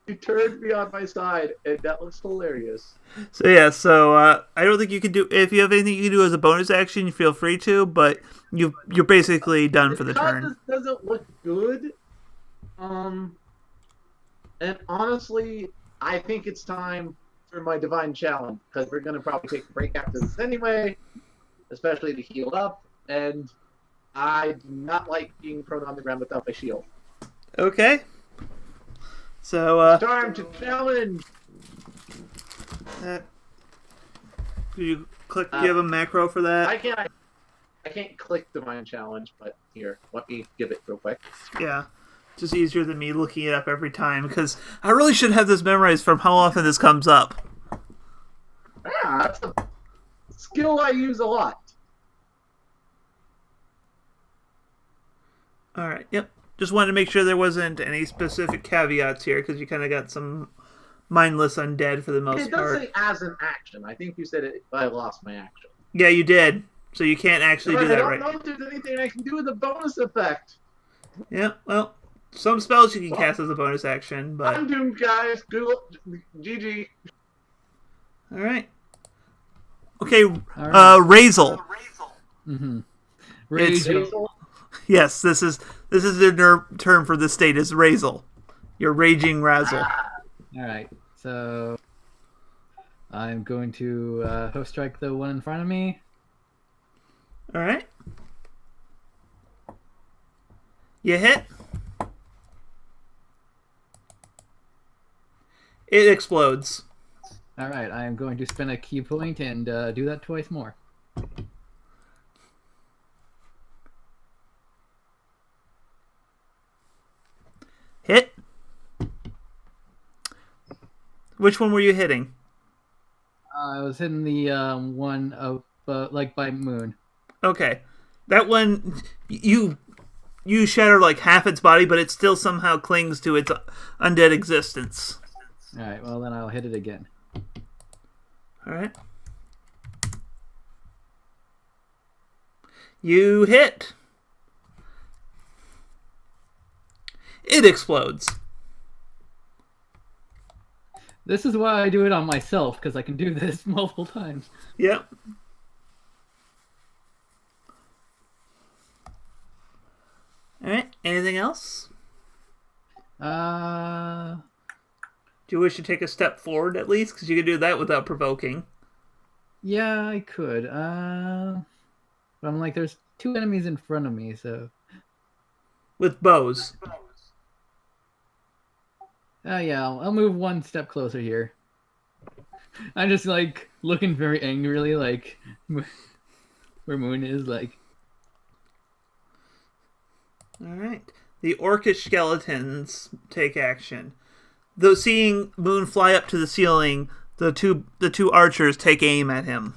E: You turned me on my side, and that looks hilarious.
A: So I don't think you can do. If you have anything you can do as a bonus action, you feel free to. But you're basically done for the turn.
E: This doesn't look good. And honestly, I think it's time for my divine challenge because we're gonna probably take a break after this anyway, especially to heal up. And I do not like being prone on the ground without my shield.
A: Okay. So,
E: time to challenge.
A: Do you click? Do you have a macro for that?
E: I can't click divine challenge, but here, let me give it real quick.
A: Yeah, just easier than me looking it up every time because I really should have this memorized from how often this comes up.
E: Yeah, that's a skill I use a lot.
A: All right. Yep. Just wanted to make sure there wasn't any specific caveats here because you kind of got some mindless undead for the most part.
E: It does say as an action. I think you said it. I lost my action.
A: Yeah, you did. So you can't actually do that right.
E: I don't know if there's anything I can do with a bonus effect.
A: Yeah, well, some spells you can cast as a bonus action, but...
E: I'm doomed, guys. Google GG.
A: All right. Okay, Razel.
B: Mm-hmm.
E: Razel.
A: Yes, this is the term for this state is Razel. You're raging Razzle.
B: All right, so I'm going to host strike the one in front of me.
A: All right. You hit. It explodes.
B: All right, I am going to spend a key point and do that twice more.
A: Hit. Which one were you hitting?
B: I was hitting the one of like by Moon.
A: Okay, that one you shatter like half its body, but it still somehow clings to its undead existence.
B: All right, well then I'll hit it again.
A: All right. You hit. It explodes.
B: This is why I do it on myself, because I can do this multiple times.
A: Yep. Alright, anything else? Do you wish to take a step forward at least? Because you can do that without provoking.
B: Yeah, I could. But I'm like, there's two enemies in front of me, so...
A: With bows.
B: Yeah, I'll move one step closer here. I'm just like looking very angrily, like where Moon is. Like,
A: All right. The orcish skeletons take action. Though seeing Moon fly up to the ceiling, the two archers take aim at him.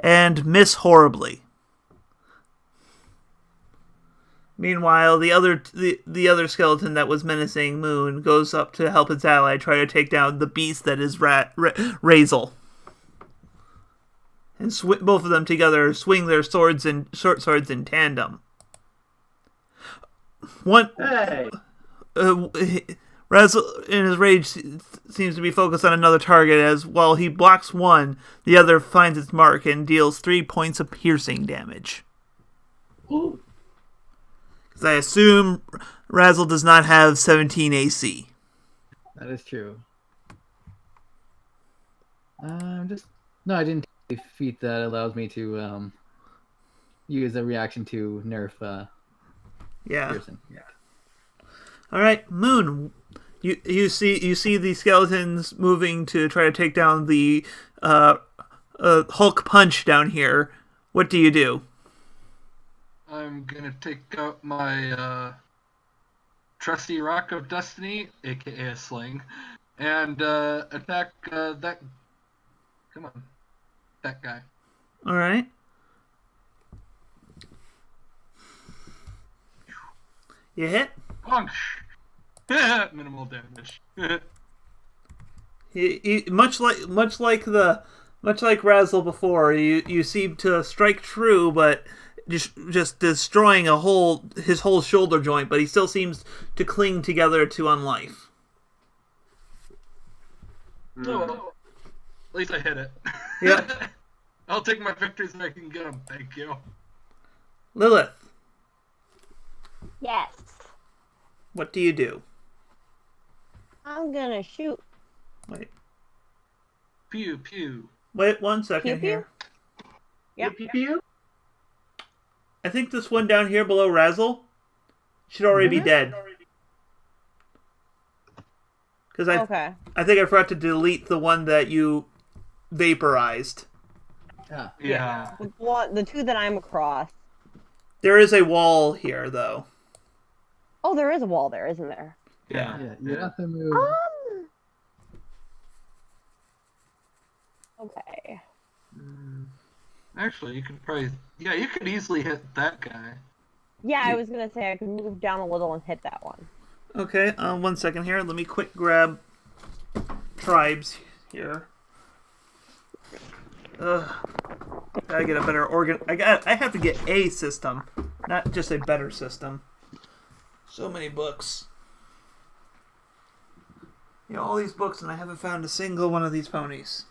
A: And miss horribly. Meanwhile, the other skeleton that was menacing Moon goes up to help its ally try to take down the beast that is Razel. And both of them together swing their short swords in tandem.
E: Hey!
A: Razel, in his rage, seems to be focused on another target, as while he blocks one, the other finds its mark and deals 3 points of piercing damage.
E: Ooh.
A: Because I assume Razel does not have 17 AC.
B: that is true. No, I didn't take a feat that allows me to use a reaction to nerf Pearson. Yeah.
A: All right, Moon. You see the skeletons moving to try to take down the Hulk punch down here. What do you do?
C: I'm gonna take out my trusty Rock of Destiny, aka a sling, and attack that. Come on, that guy.
A: All right. You hit.
C: Bonk. Minimal damage.
A: He much like Razel before. You seem to strike true, but just destroying his whole shoulder joint. But he still seems to cling together to unlife.
C: Oh, at least I hit it.
A: Yep.
C: I'll take my victories when I can get them. Thank you.
A: Lilith,
F: Yes.
A: what do you do?
F: I'm gonna shoot.
A: Wait.
C: Pew pew.
A: Wait 1 second
F: Pew, pew.
A: here.
F: Yep.
E: Pew, pew, pew.
A: I think this one down here below Razel should already be dead. Because
F: Okay.
A: I think I forgot to delete the one that you vaporized.
C: Yeah.
F: The two that I'm across.
A: There is a wall here, though.
F: Oh, there is a wall there, isn't there?
C: Yeah.
B: Yeah, you have to move.
F: Okay.
C: Actually, you could probably. Yeah, you could easily hit that guy.
F: Yeah, I was gonna say I could move down a little and hit that one.
A: Okay, 1 second here. Let me quick grab tribes here. Gotta get a better I have to get a system, not just a better system. So many books. You know, all these books, and I haven't found a single one of these ponies.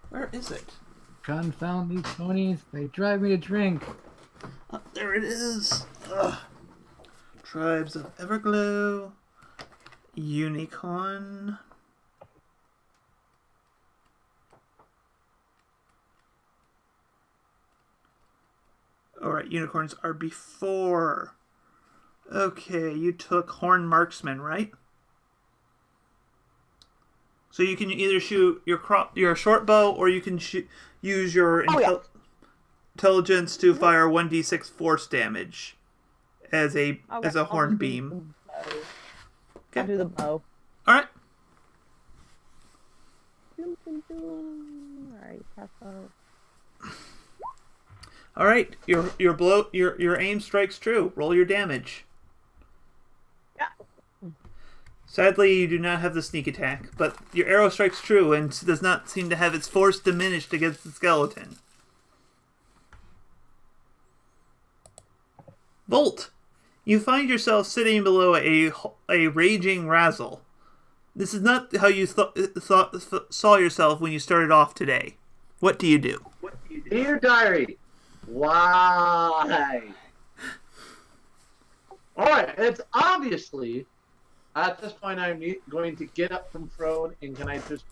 A: Where is it?
B: Confound these ponies. They drive me to drink.
A: There it is. Ugh. Tribes of Everglow. Unicorn. Alright, unicorns are before. Okay, you took Horn Marksman, right? So you can either shoot your short bow, or you can use your intelligence to fire 1d6 force damage as a horn beam.
F: I'll do the bow.
A: All right.
F: Alright, crossbow.
A: All right. Your aim strikes true. Roll your damage.
F: Yeah.
A: Sadly, you do not have the sneak attack, but your arrow strikes true and does not seem to have its force diminished against the skeleton. Volt! You find yourself sitting below a raging Razel. This is not how you saw yourself when you started off today. What do you do?
E: Dear diary, why? Alright, it's obviously, at this point I'm going to get up from throne, and can I just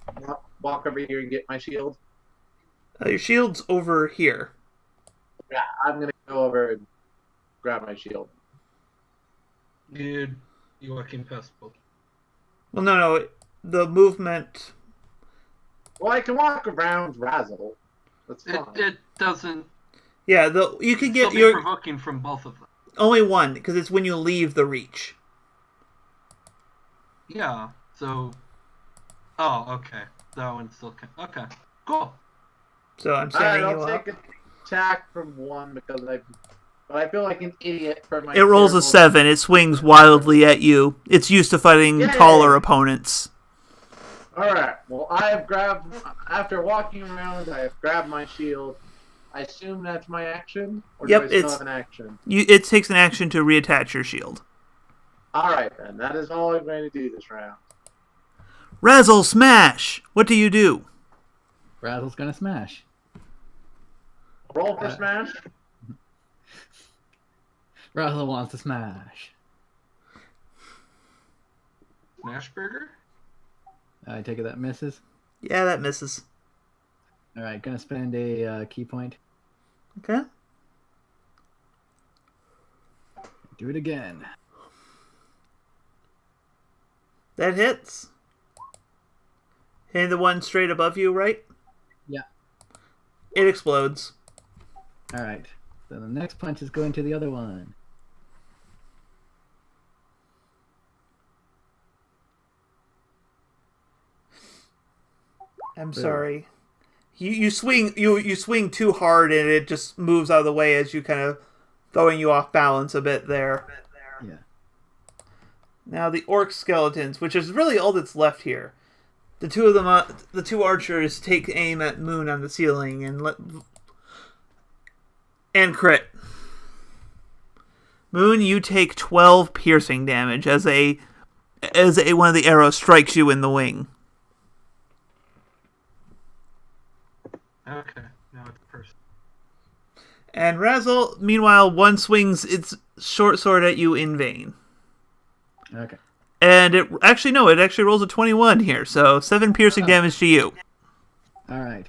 E: walk over here and get my shield?
A: Your shield's over here.
E: I'm gonna go over and grab my shield.
C: Dude, you walking past both.
A: Well, no. The movement.
E: Well, I can walk around Razzle. That's fine.
C: It doesn't.
A: Yeah, you can get
C: your provoking from both of them.
A: Only one, because it's when you leave the reach.
C: Yeah. So. Oh, okay. That one still can. Okay. Cool.
A: So I'm standing you
E: I'll
A: up.
E: take an attack from one because I feel like an idiot for my.
A: It rolls a 7. It swings wildly at you. It's used to fighting taller opponents.
E: Alright, well, I have grabbed, after walking around, I have grabbed my shield. I assume that's my action? Or do I still have an action?
A: It takes an action to reattach your shield.
E: Alright then, that is all I'm going to do this round.
A: Razzle smash! What do you do?
B: Razzle's gonna smash.
E: Roll for smash?
B: Razzle wants to smash.
C: Smash burger?
B: I take it that misses?
A: Yeah, that misses.
B: Alright, gonna spend a key point.
A: Okay.
B: Do it again.
A: That hits. Hitting the one straight above you, right?
B: Yeah.
A: It explodes.
B: Alright, so the next punch is going to the other one.
A: I'm sorry. You swing too hard and it just moves out of the way as you kind of throwing you off balance a bit there.
B: Yeah.
A: Now the orc skeletons, which is really all that's left here. The two of them, the two archers, take aim at Moon on the ceiling and crit. Moon, you take 12 piercing damage as one of the arrows strikes you in the wing.
C: Okay, now it's a person.
A: And Razzle, meanwhile, one swings its short sword at you in vain.
B: Okay.
A: And it actually rolls a 21 here, so 7 piercing damage to you.
B: Alright.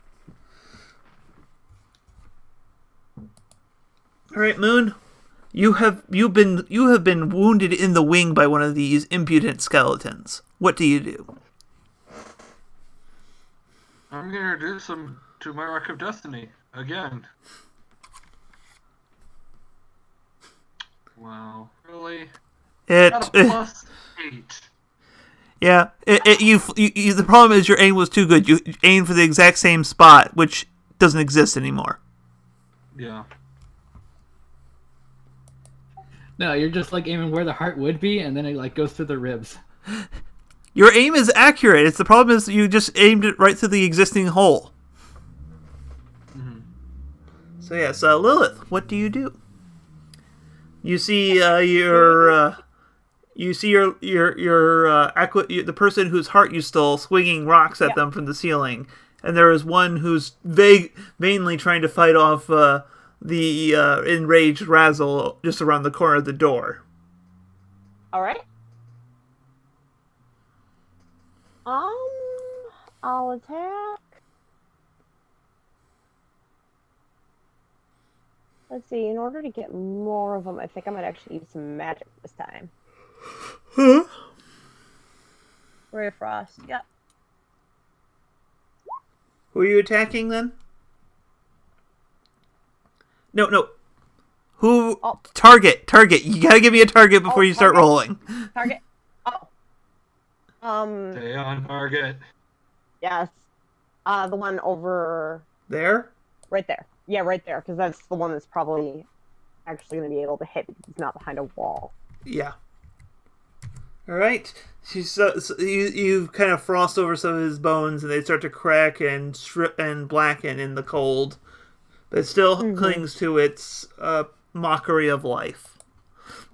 A: Alright, Moon. You have been wounded in the wing by one of these impudent skeletons. What do you do?
C: I'm gonna do some to my Arc of Destiny again. Wow, really? Got a plus 8.
A: Yeah, the problem is your aim was too good. You aimed for the exact same spot, which doesn't exist anymore.
C: Yeah.
B: No, you're just like aiming where the heart would be, and then it like goes through the ribs.
A: Your aim is accurate. It's the problem is you just aimed it right through the existing hole.
C: Mm-hmm.
A: So yes, Lilith, what do you do? You see the person whose heart you stole swinging rocks at them from the ceiling, and there is one who's vainly trying to fight off the enraged Razzle just around the corner of the door.
F: All right. I'll attack. Let's see. In order to get more of them, I think I might actually use some magic this time.
A: Huh?
F: Ray of Frost. Yep.
A: Who are you attacking then? No. Who?
F: Oh.
A: Target. You gotta give me a target before you start rolling.
F: Target.
C: Stay on target.
F: Yes. The one over
A: There?
F: right there. Yeah, right there, because that's the one that's probably actually going to be able to hit because it's not behind a wall.
A: Yeah. All right. You kind of frost over some of his bones, and they start to crack and strip and blacken in the cold, but it still clings to its mockery of life.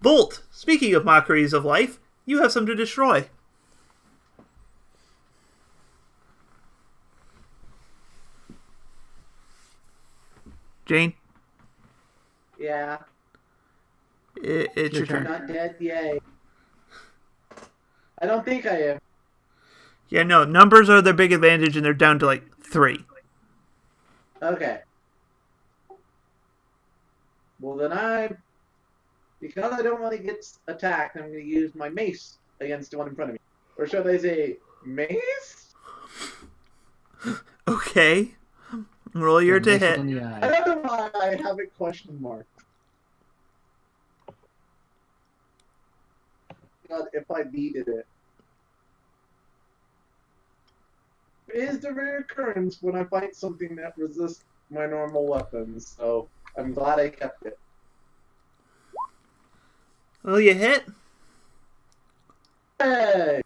A: Bolt. Speaking of mockeries of life, you have some to destroy. Jane?
E: Yeah.
A: It's your turn.
E: Not dead, yay. I don't think I am.
A: Yeah, no, numbers are their big advantage, and they're down to, 3.
E: Okay. Well, because I don't want to get attacked, I'm going to use my mace against the one in front of me. Or should I say mace?
A: Okay. Roll your to hit.
E: I don't know why I have a question mark. God, if I needed it. It is the rare occurrence when I fight something that resists my normal weapons, so I'm glad I kept it.
A: Well, you hit.
E: Hey!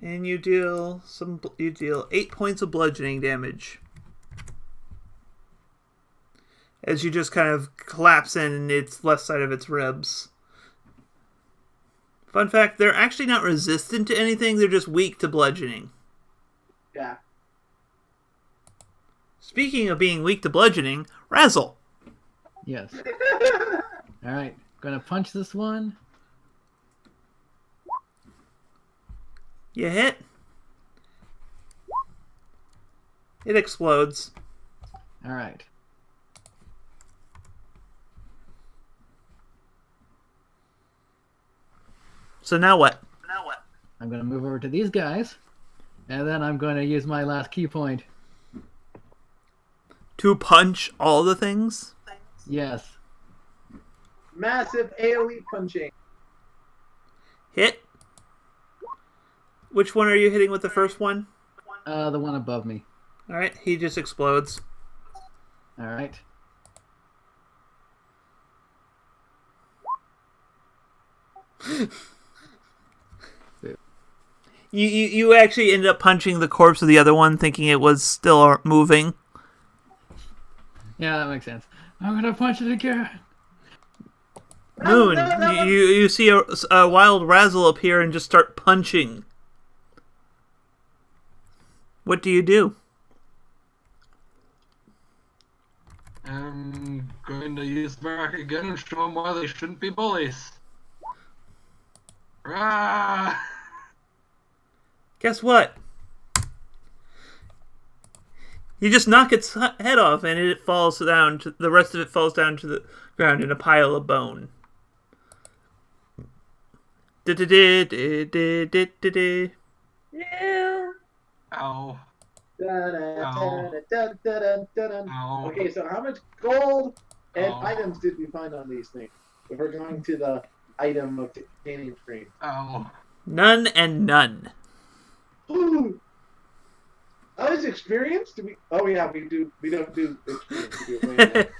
A: And you deal 8 points of bludgeoning damage. As you just kind of collapse in its left side of its ribs. Fun fact, they're actually not resistant to anything, they're just weak to bludgeoning.
E: Yeah.
A: Speaking of being weak to bludgeoning, Razzle.
B: Yes. Alright, gonna punch this one.
A: You hit. It explodes.
B: Alright.
A: So now what?
B: I'm gonna move over to these guys. And then I'm gonna use my last key point.
A: To punch all the things?
B: Yes.
E: Massive AoE punching.
A: Hit. Which one are you hitting with the first one?
B: The one above me.
A: Alright, he just explodes.
B: Alright.
A: You actually ended up punching the corpse of the other one, thinking it was still moving.
B: Yeah, that makes sense. I'm gonna punch it again.
A: Moon, you see a wild Razzle appear and just start punching. What do you do?
C: I'm going to use Barak again and show them why they shouldn't be bullies. Rah!
A: Guess what? You just knock its head off and it falls down. The rest of it falls down to the ground in a pile of bone.
F: No.
C: Ow. Ow.
E: Okay, so how much gold and
C: Ow.
E: items did we find on these things? If we're going to the item obtaining screen.
C: Ow.
A: None and none.
E: Ooh. That was experience? Do we? Oh yeah, we do. We don't do experience. We do it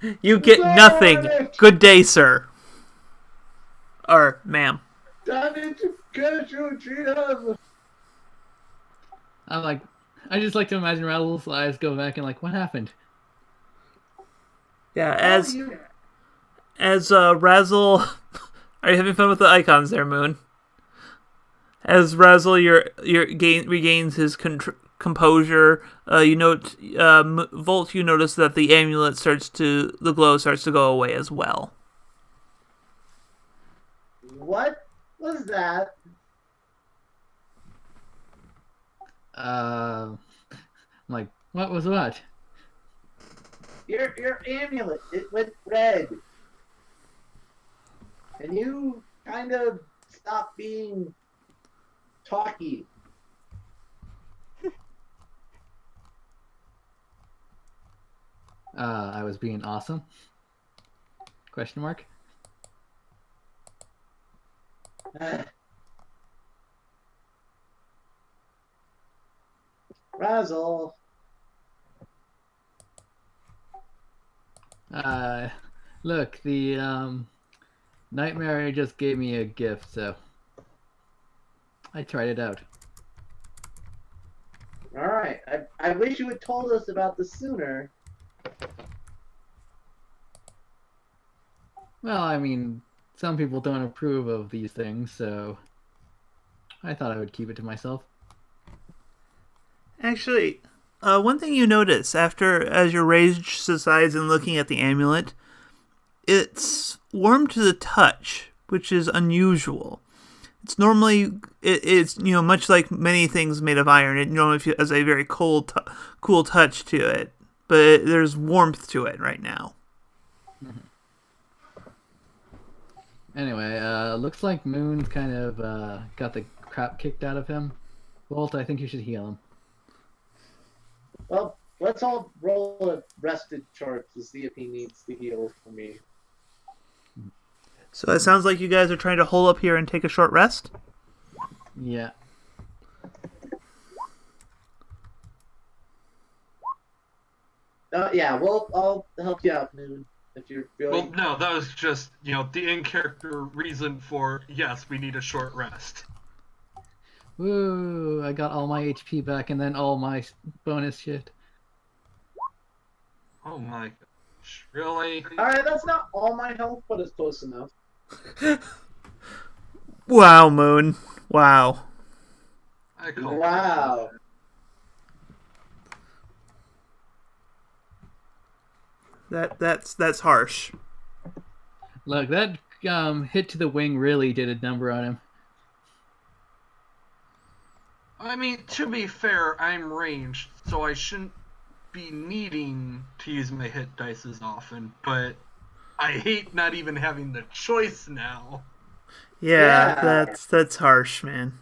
E: right
A: You get nothing. Good day, sir. Or ma'am.
E: now. Damage, get you, GM.
B: I just like to imagine Razzle's eyes go back and like, what happened?
A: Yeah, as Razzle, are you having fun with the icons there, Moon? As Razzle regains his composure, you note, Volt, you notice that the amulet the glow starts to go away as well.
E: What was that?
B: I'm like, what was what?
E: Your amulet. It went red. And you kind of stopped being talky.
B: I was being awesome? Question mark?
E: Razzle.
B: Look, the Nightmare just gave me a gift, so I tried it out.
E: Alright, I wish you had told us about this sooner.
B: Well, I mean, some people don't approve of these things, so I thought I would keep it to myself.
A: Actually, one thing you notice as your rage subsides and looking at the amulet, it's warm to the touch, which is unusual. It's normally it's much like many things made of iron. It normally has a very cool touch to it, but there's warmth to it right now.
B: Anyway, looks like Moon's kind of got the crap kicked out of him. Walt, I think you should heal him.
E: Well, let's all roll a rested chart to see if he needs to heal for me.
A: So it sounds like you guys are trying to hole up here and take a short rest?
B: Yeah.
E: Yeah, well, I'll help you out, Moon, if you're feeling...
C: Well, no, that was just, the in-character reason for, yes, we need a short rest.
B: Woo! I got all my HP back and then all my bonus shit.
C: Oh my gosh, really?
E: Alright, that's not all my health, but it's close enough.
A: Wow, Moon. Wow.
E: Wow.
A: That's harsh.
B: Look, that hit to the wing really did a number on him.
C: I mean, to be fair, I'm ranged, so I shouldn't be needing to use my hit dice as often, but I hate not even having the choice now.
A: Yeah. That's harsh, man.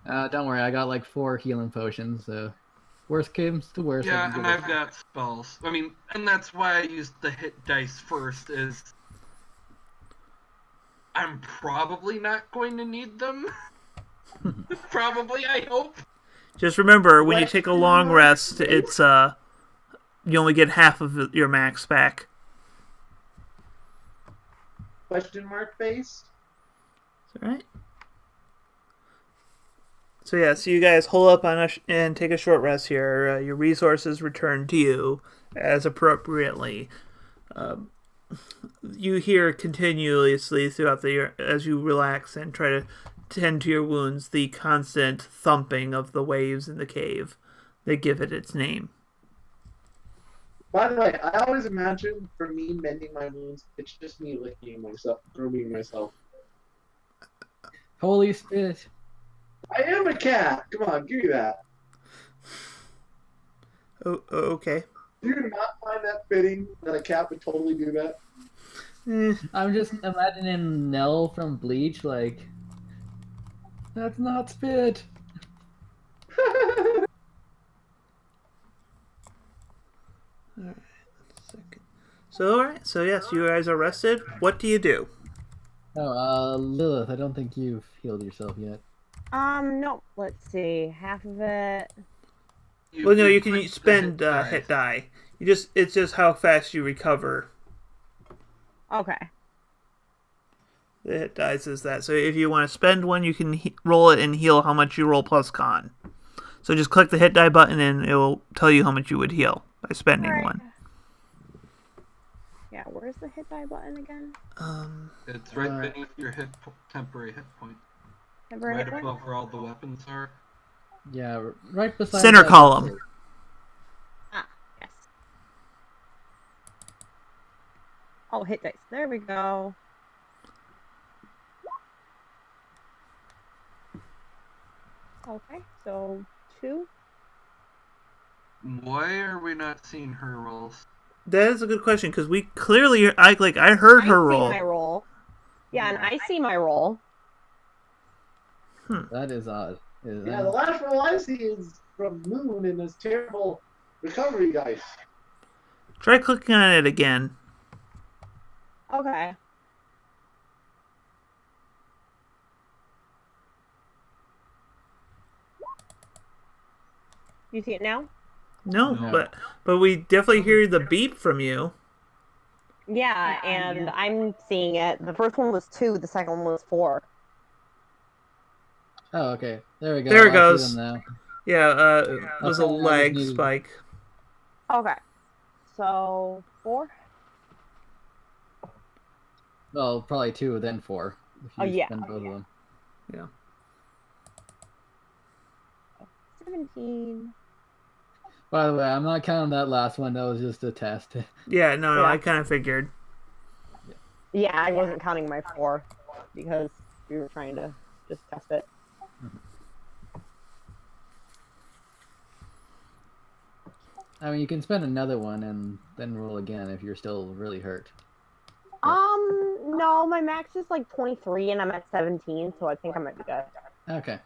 B: Don't worry, I got like 4 healing potions, so worst comes to worst.
C: Yeah, and I've got spells. I mean, and that's why I used the hit dice first, is I'm probably not going to need them. Probably, I hope.
A: Just remember, when you take a long rest, it's you only get half of your max back.
E: Question mark face?
A: All right. So yeah, so you guys hole up on and take a short rest here. Your resources return to you as appropriately. You hear continuously throughout the year as you relax and try to tend to your wounds the constant thumping of the waves in the cave that give it its name.
E: By the way, I always imagine for me mending my wounds, it's just me licking myself, grooming myself.
B: Holy spit!
E: I am a cat! Come on, give me that.
A: Oh, okay.
E: Do you not find that fitting that a cat would totally do that?
B: I'm just imagining Nell from Bleach, like, that's not spit.
A: Alright, second. So, alright, so yes, you guys are rested. What do you do?
B: Oh, Lilith, I don't think you've healed yourself yet.
F: No. Let's see. Half of it.
A: Well, no, you can spend hit die. It's just how fast you recover.
F: Okay.
A: The hit dice is that. So if you want to spend one, you can roll it and heal how much you roll plus con. So just click the hit die button and it will tell you how much you would heal by spending one.
F: Yeah, where's the hit die button again?
C: It's right beneath your temporary hit point.
F: Temporary hit point?
C: Above where all the weapons are.
B: Yeah, right beside
A: center column.
F: Ah, yes. Oh, hit dice. There we go. Okay, so 2.
C: Why are we not seeing her rolls?
A: That is a good question because we clearly, I heard her roll.
F: I see my roll. Yeah, and I see my roll.
B: That is odd.
E: Yeah, the last roll I see is from Moon and his terrible recovery dice.
A: Try clicking on it again.
F: Okay. You see it now?
A: No. but we definitely hear the beep from you.
F: Yeah, and I'm seeing it. The first one was 2, the second one was 4.
B: Oh, okay. There we go.
A: There it
B: I
A: goes.
B: see them now.
A: Yeah, it was a lag spike.
F: Okay. So, 4?
B: Well, probably 2, then 4. If you spend both of them.
A: Yeah.
F: 17.
B: By the way, I'm not counting that last one. That was just a test.
A: Yeah, no, I kind of figured.
F: Yeah, I wasn't counting my 4 because we were trying to just test it.
B: I mean, you can spend another one and then roll again if you're still really hurt.
F: No, my max is like 23 and I'm at 17, so I think I might be good.
B: Okay.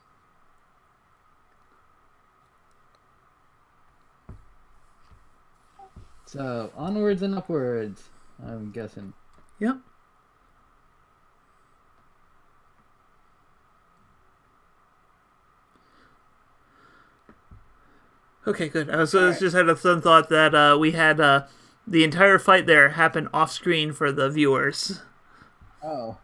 B: So, onwards and upwards, I'm guessing.
A: Yep. Okay, good. I was just had a sudden thought that we had the entire fight there happen off screen for the viewers.
B: Oh.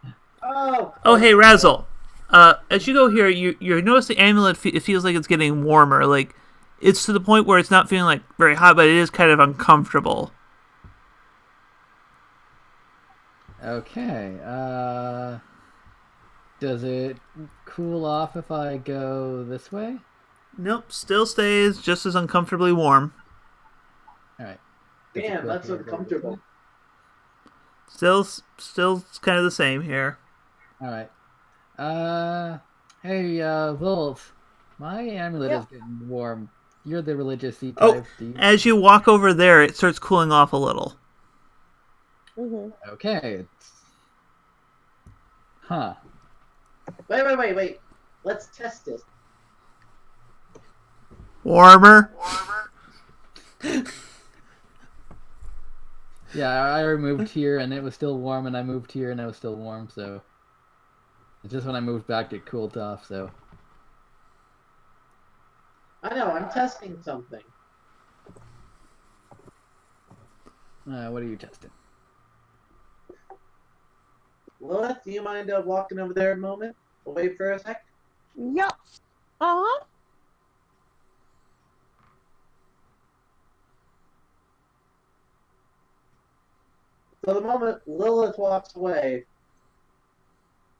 A: Oh, hey, Razzle. As you go here, you notice the amulet. It feels like it's getting warmer. Like it's to the point where it's not feeling like very hot, but it is kind of uncomfortable.
B: Okay. Does it cool off if I go this way?
A: Nope, still stays just as uncomfortably warm.
B: All right.
E: Damn, that's uncomfortable.
A: Still kind of the same here.
B: All right. Hey, Volt. My amulet is getting warm. You're the religious C type.
A: As you walk over there, it starts cooling off a little.
B: Okay. Huh.
E: Wait. Let's test this.
A: Warmer.
B: Yeah, I removed here and it was still warm, and I moved here and it was still warm, so... It's just when I moved back it cooled off, so...
E: I know, I'm testing something.
B: What are you testing?
E: Lilith, do you mind walking over there a moment? We'll wait for a sec.
F: Yep. Uh-huh.
E: So the moment Lilith walks away,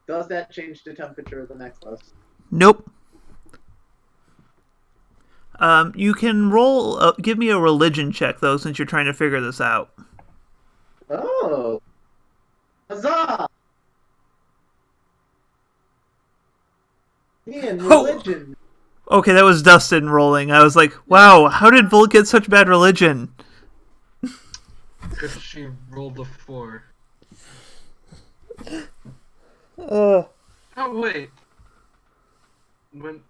E: does that change the temperature of the necklace?
A: Nope. You can roll. Give me a religion check though, since you're trying to figure this out.
E: Oh, huzzah! Man, religion.
A: Okay, that was Dustin rolling. I was like, wow, how did Volt get such bad religion?
C: Because she rolled a 4.
A: Oh,
C: wait.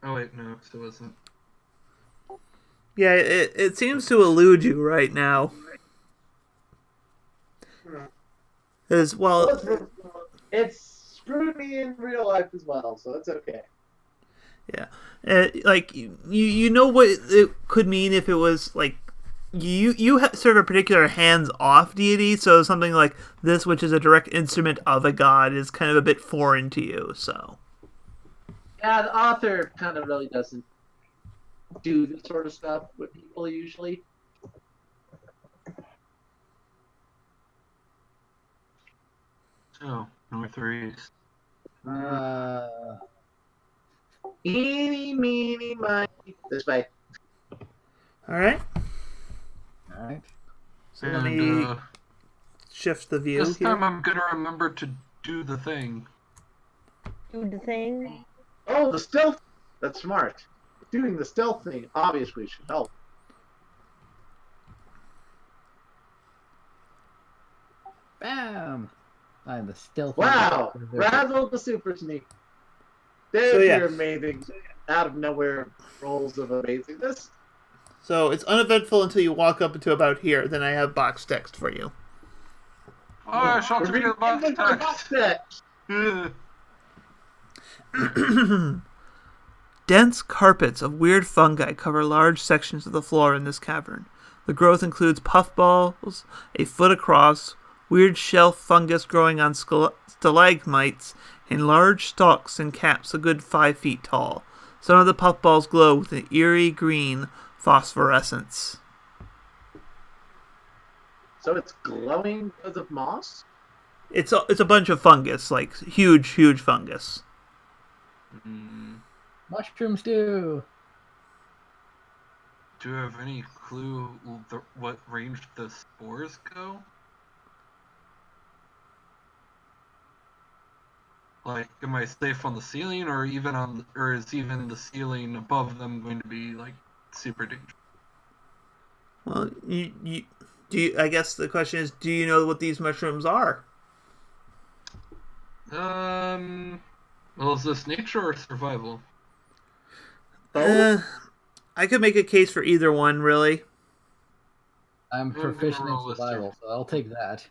C: Oh, wait, no, it wasn't.
A: Yeah, it seems to elude you right now. As well,
E: It's screwed me in real life as well, so it's okay.
A: Yeah, like you know what it could mean if it was like you serve a particular hands-off deity, so something like this, which is a direct instrument of a god, is kind of a bit foreign to you. So
E: yeah, the author kind of really doesn't do this sort of stuff with people usually.
C: Oh, no 3s.
E: Eeny, meeny, miny. This way.
A: all right. So
C: And,
A: let me shift the view
C: this
A: here.
C: time I'm gonna remember to do the thing.
F: Do the thing.
E: Oh, the stealth. That's smart. Doing the stealth thing obviously should help.
B: Bam! I'm the stealth.
E: Wow! Razzle the super sneak. There's your amazing, out of nowhere rolls of amazingness.
A: So it's uneventful until you walk up into about here. Then I have box text for you.
C: Oh, I shall
E: We're
C: be a
E: being
C: box text.
A: Dense carpets of weird fungi cover large sections of the floor in this cavern. The growth includes puffballs, a foot across, weird shelf fungus growing on stalagmites, and large stalks and caps a good 5 feet tall. Some of the puffballs glow with an eerie green phosphorescence.
E: So it's glowing because of moss?
A: It's a bunch of fungus, like huge fungus.
B: Mushroom stew.
C: Do you have any clue what range the spores go? Like, am I safe on the ceiling, or is even the ceiling above them going to be like super dangerous?
A: Well, you do. I guess the question is, do you know what these mushrooms are?
C: Well, is this nature or survival?
A: I could make a case for either one, really.
B: I'm
C: gonna
B: proficient in
C: roll this
B: survival,
C: too.
B: so I'll take that.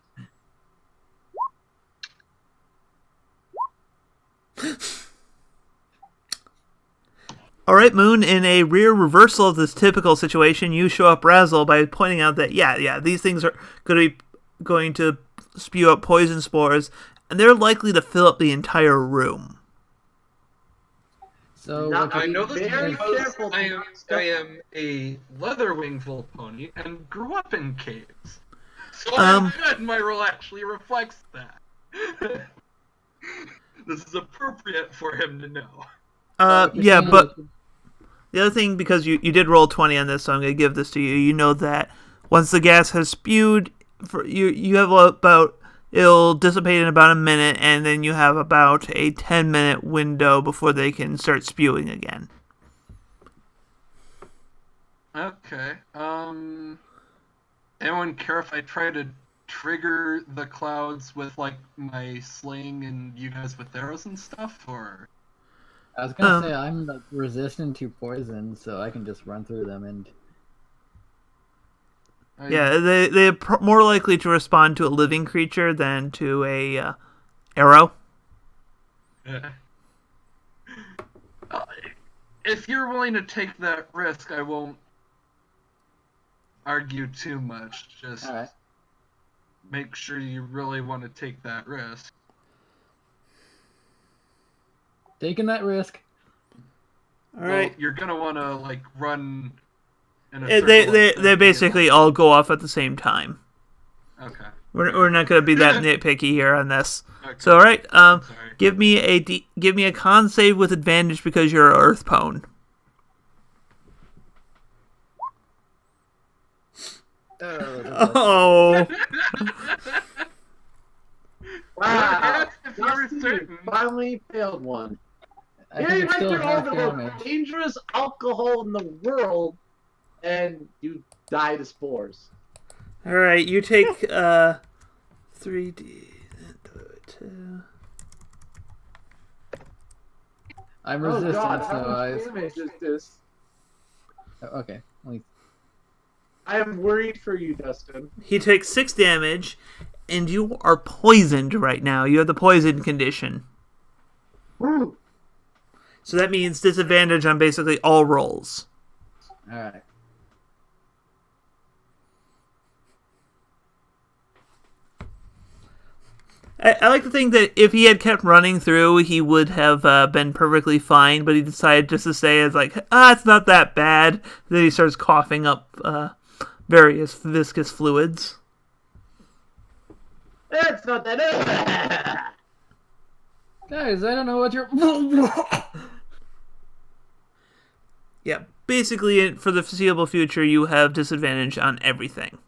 A: All right, Moon, in a rare reversal of this typical situation, you show up Razzle by pointing out that, these things are going to spew out poison spores, and they're likely to fill up the entire room.
B: So
E: Now,
B: what could
C: I
B: we
C: know this
B: do?
C: because
E: careful
C: I
E: to
C: am,
E: step-
C: I am a leather-winged wolf pony and grew up in caves. So
A: Um,
C: I'm good. My role actually reflects that. This is appropriate for him to know.
B: What you're
A: Yeah,
B: saying
A: but
B: is-
A: the other thing, because you did roll 20 on this, so I'm going to give this to you. You know that once the gas has spewed, you have about, it'll dissipate in about a minute, and then you have about a 10-minute window before they can start spewing again.
C: Okay. Anyone care if I try to trigger the clouds with like my sling and you guys with arrows and stuff, or?
B: I was gonna say I'm resistant to poison, so I can just run through them and.
A: Yeah, they're more likely to respond to a living creature than to a arrow.
C: If you're willing to take that risk, I won't argue too much. Just
B: All right.
C: make sure you really want to take that risk.
B: Taking that risk.
A: All right.
C: Well, you're gonna want to like run. In a
A: They
C: circle like
A: they
C: that.
A: basically all go off at the same time.
C: Okay.
A: We're not going to be that nitpicky here on this.
C: Okay.
A: So, all right,
C: Sorry.
A: give me a con save with advantage because you're an Earth Pwn. Oh.
E: Wow.
C: If you were
E: Dustin,
C: certain.
E: you finally failed one.
B: I
E: Yeah,
B: think
E: you
B: it's
E: went
B: still
E: through all
B: half
E: the
B: damage.
E: most dangerous alcohol in the world, and you die to spores.
A: All right, you take 3d.
B: I'm
E: Oh
B: resistant,
E: God,
B: so
E: how
B: I.
E: much damage is this?
B: Okay.
E: I am worried for you, Dustin.
A: He takes 6 damage, and you are poisoned right now. You have the poison condition.
E: Woo.
A: So that means disadvantage on basically all rolls.
B: All right.
A: I like to think that if he had kept running through, he would have been perfectly fine, but he decided just to say, it's like, it's not that bad. Then he starts coughing up various viscous fluids.
E: It's not that.
B: Guys, I don't know what you're.
A: Yeah, basically, for the foreseeable future, you have disadvantage on everything.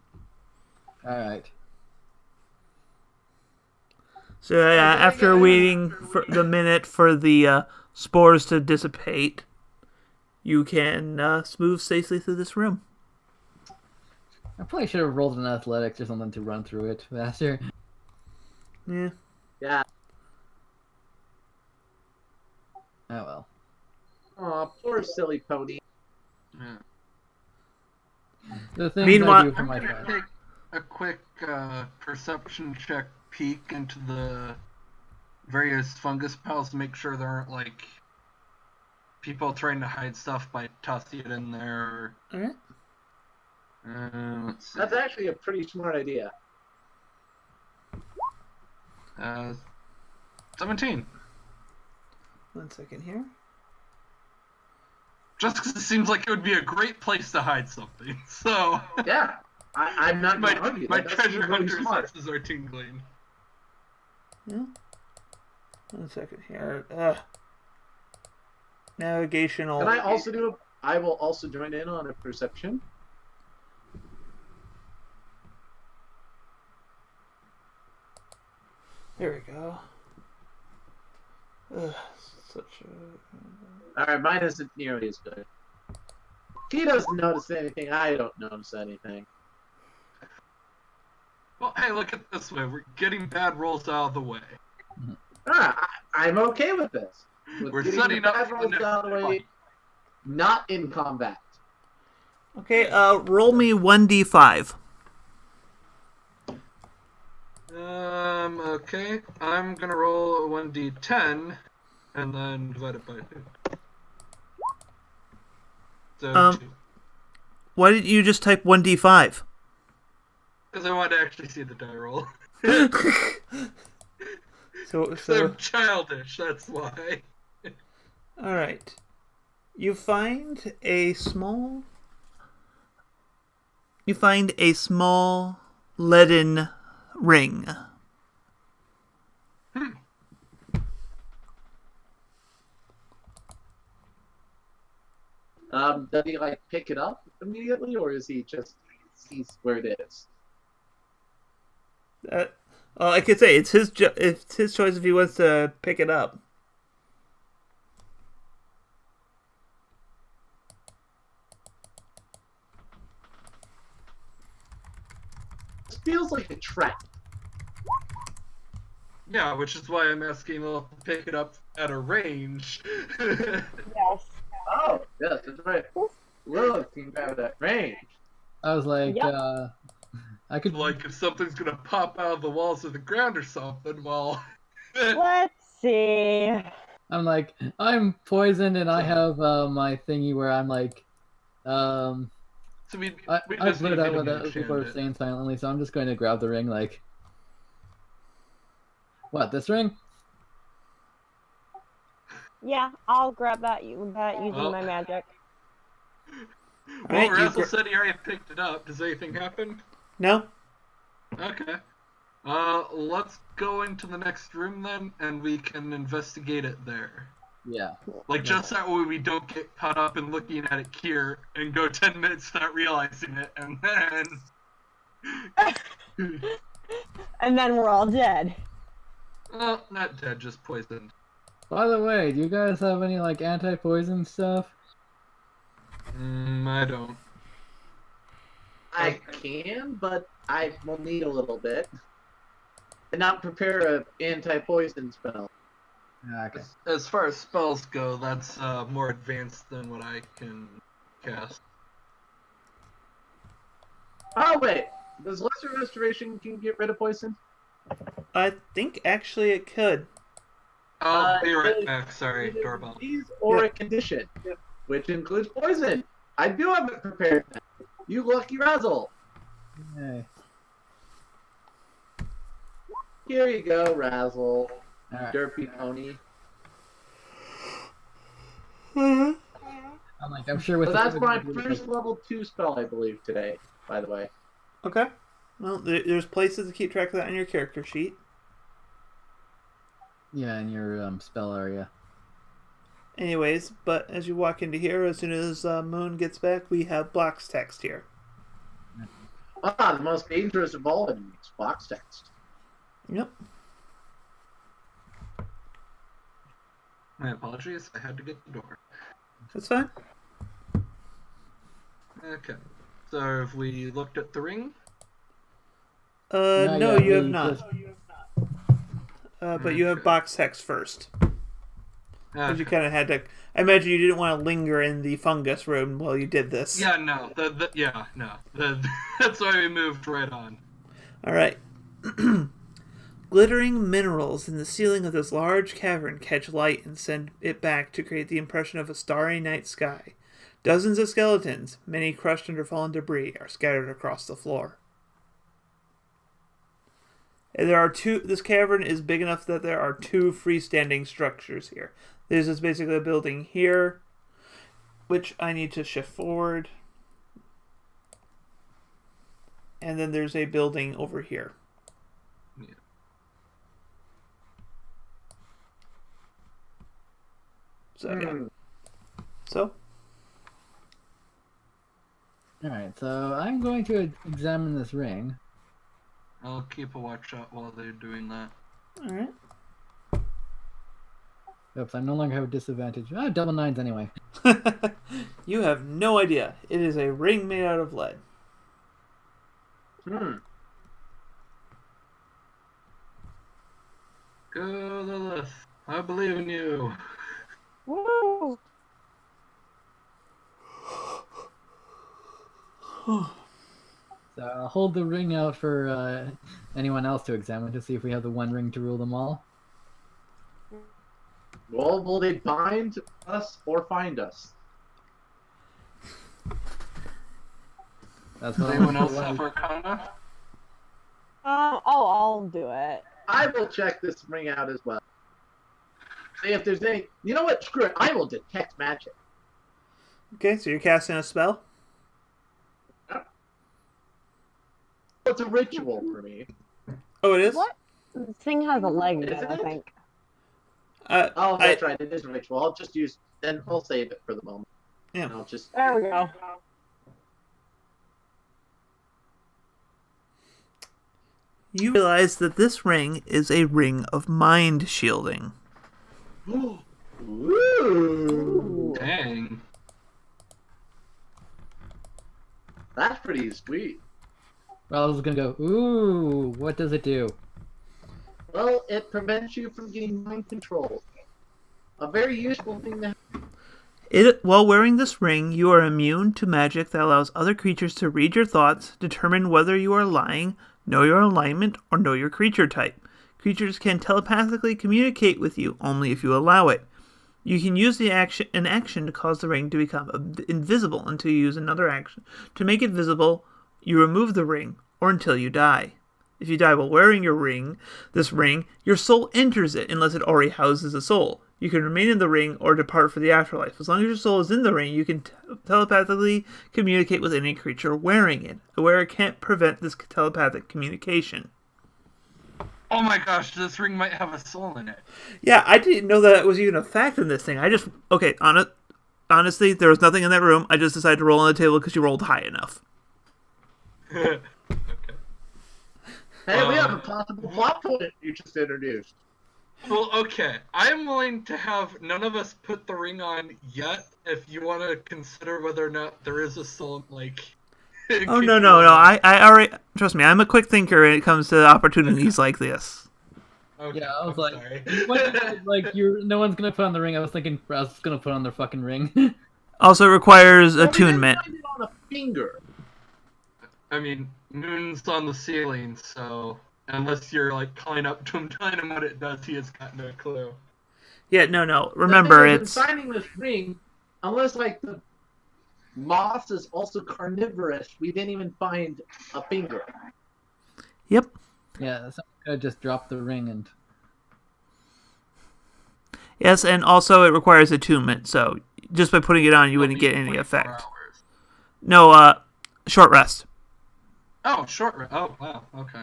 B: All right.
A: So after waiting for the minute for the spores to dissipate, you can move safely through this room.
B: I probably should have rolled an athletics or something to run through it faster.
A: Yeah.
E: Yeah.
B: Oh well.
E: Aw, poor silly pony.
C: Yeah.
B: The things
A: Meanwhile-
B: I do for
C: I'm
B: my
C: gonna
B: friends.
C: take a quick perception check peek into the various fungus piles to make sure there aren't like people trying to hide stuff by tossing it in there.
A: Alright.
C: Let's see.
E: That's actually a pretty smart idea.
C: 17.
A: 1 second here.
C: Just because it seems like it would be a great place to hide something. So
E: Yeah, I'm not
C: my
E: gonna argue
C: my
E: that. That's
C: treasure
E: really
C: hunter
E: smart.
C: senses are tingling.
A: Yeah. 1 second here. Navigational.
E: Can I also do? I will also join in on a perception.
A: There we go. Such a.
E: All right, mine isn't nearly as good. He doesn't notice anything. I don't notice anything.
C: Well, hey, look at it this way. We're getting bad rolls out of the way.
E: I'm okay with this.
C: We're setting up for the next
E: out of the way, not in combat.
A: Okay, roll me 1d5.
C: Okay. I'm gonna roll a 1d10, and then divide it by 2. So 2.
A: Why didn't you just type 1d5?
C: Because I wanted to actually see the die roll.
A: So
C: I'm childish, that's why.
A: Alright. You find a small leaden ring.
E: Does he like pick it up immediately, or is he just sees where it is?
A: I could say it's his choice if he wants to pick it up.
E: This feels like a trap.
C: Yeah, which is why I'm asking Lilith to pick it up at a range.
F: Yes.
E: Oh, yes, that's right. Lilith can grab that range.
B: I was like,
F: Yep.
B: I could
C: Like if something's gonna pop out of the walls of the ground or something, well...
F: Let's see.
B: I'm like, I'm poisoned and I have my thingy where I'm like,
C: So we
B: I
C: just
B: blew
C: need
B: it out
C: to
B: with
C: understand
B: people are
C: it.
B: staying silently, so I'm just going to grab the ring. Like, what? This ring?
F: Yeah, I'll grab that using
C: Well.
F: my magic.
C: Well,
A: Right,
C: Russell said he already picked it up. Does anything happen?
A: No?
C: Okay. Let's go into the next room then, and we can investigate it there.
B: Yeah.
C: Like, just that way we don't get caught up in looking at it here and go 10 minutes without realizing it, and then...
F: And then we're all dead.
C: Well, not dead, just poisoned.
B: By the way, do you guys have any like anti-poison stuff?
C: I don't.
E: I can, but I will need a little bit. And not prepare an anti-poison spell.
B: Okay.
C: As far as spells go, that's more advanced than what I can cast.
E: Oh wait, does Lesser Restoration can get rid of poison?
A: I think actually it could.
C: I'll be right
E: it-
C: back. Sorry,
E: Either a
C: doorbell.
E: disease or
A: Yeah.
E: a condition, which includes poison. I do have it prepared. You lucky Razzle.
B: Hey.
E: Here you go, Razzle.
B: Alright.
E: Derpy pony.
B: I'm like, I'm sure with
E: So
B: the
E: that's my
B: like,
E: first level 2 spell, I believe, today, by the way.
A: Okay. Well, there's places to keep track of that on your character sheet.
B: Yeah, in your spell area.
A: Anyways, but as you walk into here, as soon as Moon gets back, we have Block's text here.
E: Ah, the most dangerous of all enemies, box text.
A: Yep.
C: My apologies, I had to get the door.
A: That's fine.
C: Okay. So have we looked at the ring?
B: Not
A: No,
B: yet,
A: you have
B: we
A: not.
B: just-
A: But you have
C: Okay.
A: box text first. Because you
C: Okay.
A: kind of had to. I imagine you didn't want to linger in the fungus room while you did this.
C: Yeah, no. That's why we moved right on.
A: All right. Glittering minerals in the ceiling of this large cavern catch light and send it back to create the impression of a starry night sky. Dozens of skeletons, many crushed under fallen debris, are scattered across the floor. And there are two. This cavern is big enough that there are two freestanding structures here. There's this basically a building here, which I need to shift forward, and then there's a building over here.
C: Yeah.
A: So yeah. So
B: Alright, so I'm going to examine this ring.
C: I'll keep a watch out while they're doing that.
A: all right.
B: Oops, I no longer have a disadvantage. Double nines anyway.
A: You have no idea. It is a ring made out of lead.
E: Hmm.
C: Go Lilith. I believe in you.
F: Woo!
B: So I'll hold the ring out for anyone else to examine to see if we have the one ring to rule them all.
E: Well, will they bind us or find us?
B: That's
C: Does
B: what
C: anyone
B: I'm
C: else have Arcana?
F: I'll do it.
E: I will check this ring out as well. See if there's any. You know what? Screw it. I will detect magic.
A: Okay, so you're casting a spell?
E: It's a ritual for me.
A: Oh, it is?
F: What? This thing has a leg in it, I
E: Isn't it?
F: think.
E: Oh, that's right. It is a ritual. I'll just use. Then I'll save it for the moment.
A: Yeah.
E: And I'll just.
F: There we go.
A: You realize that this ring is a ring of mind shielding.
E: Ooh.
C: Dang.
E: That's pretty sweet.
B: Well, I was gonna go, ooh, what does it do?
E: Well, it prevents you from getting mind control. A very useful thing to have.
A: While wearing this ring, you are immune to magic that allows other creatures to read your thoughts, determine whether you are lying, know your alignment, or know your creature type. Creatures can telepathically communicate with you only if you allow it. You can use an action to cause the ring to become invisible until you use another action. To make it visible, you remove the ring, or until you die. If you die while wearing this ring, your soul enters it unless it already houses a soul. You can remain in the ring or depart for the afterlife. As long as your soul is in the ring, you can telepathically communicate with any creature wearing it. A wearer can't prevent this telepathic communication.
C: Oh my gosh, this ring might have a soul in it.
A: Yeah, I didn't know that was even a fact in this thing. Honestly, there was nothing in that room. I just decided to roll on the table because you rolled high enough.
C: Okay.
E: Hey, we have a possible plot point you just introduced.
C: Well, okay. I'm willing to have none of us put the ring on yet if you want to consider whether or not there is a soul, like...
A: Oh, no. I already... Trust me, I'm a quick thinker when it comes to opportunities like this.
C: Okay,
B: Yeah, I was
C: I'm
B: like,
C: sorry.
B: no one's gonna put on the ring. I was thinking I was gonna put on their fucking ring.
A: Also requires
E: Well,
A: attunement.
E: we didn't find it on a finger.
C: I mean, moon's on the ceiling, so... Unless you're, like, calling up to him, telling him what it does, he has got no clue.
A: Yeah, no. Remember,
E: The thing is,
A: it's...
E: in signing this ring, unless, like, the moss is also carnivorous, we didn't even find a finger.
A: Yep.
B: Yeah, someone could have just dropped the ring and...
A: Yes, and also it requires attunement, so just by putting it on, you wouldn't get any
C: 24
A: effect.
C: hours.
A: No, short rest.
C: Oh, short rest. Oh, wow. Okay.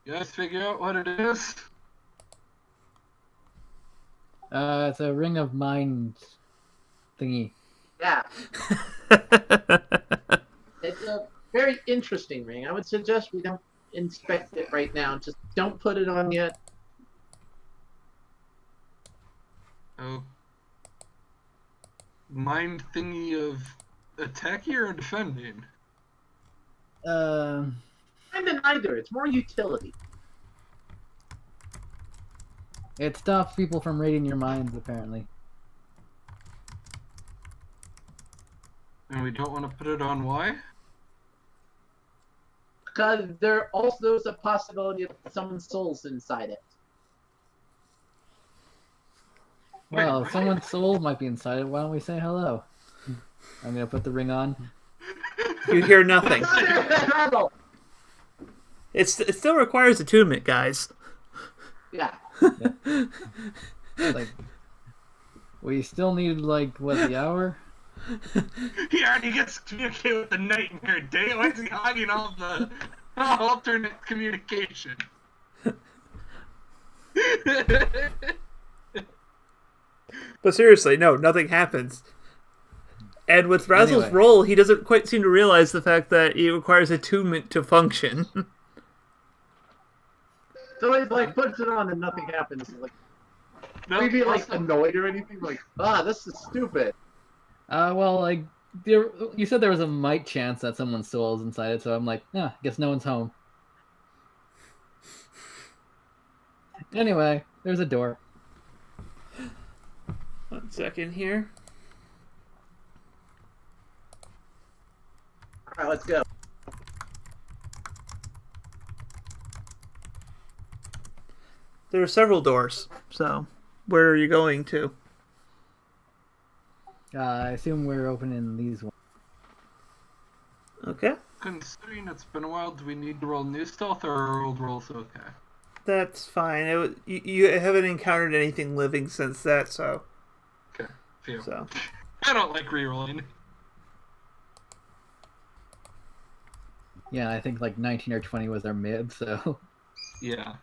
C: You guys figure out what it is?
B: It's a ring of mind thingy.
E: Yeah. It's a very interesting ring. I would suggest we don't inspect it right now. Just don't put it on yet.
C: Oh. Mind thingy of attacking or defending?
E: Kind of neither. It's more utility.
B: It stops people from reading your minds, apparently.
C: And we don't want to put it on why?
E: Because there also is a possibility of someone's soul's inside it.
B: Well,
C: Wait,
B: someone's soul might be inside it. Why don't we say hello? I'm gonna put the ring on.
A: You hear nothing. It still requires attunement, guys.
E: Yeah.
B: Like, we still need, like, what, the hour?
C: He already gets to communicate with the nightmare day. Why is he hogging all the alternate communication?
A: But seriously, no, nothing happens. And with Razzle's
B: Anyway.
A: roll, he doesn't quite seem to realize the fact that it requires attunement to function.
E: So he's like puts it on and nothing happens. He's like,
C: No,
E: maybe like
C: also-
E: annoyed or anything. Like, this is stupid.
B: Well, like, you said there was a might chance that someone's soul is inside it, so I'm like, guess no one's home. Anyway, there's a door.
A: 1 second here.
E: All right, let's go.
A: There are several doors, so where are you going to?
B: I assume we're opening these ones.
A: Okay.
C: Considering it's been a while, do we need to roll new stealth or are old rolls okay?
A: That's fine. You haven't encountered anything living since that, so...
C: Okay, phew.
A: So.
C: I don't like rerolling.
B: Yeah, I think like 19 or 20 was our mid, so...
C: Yeah.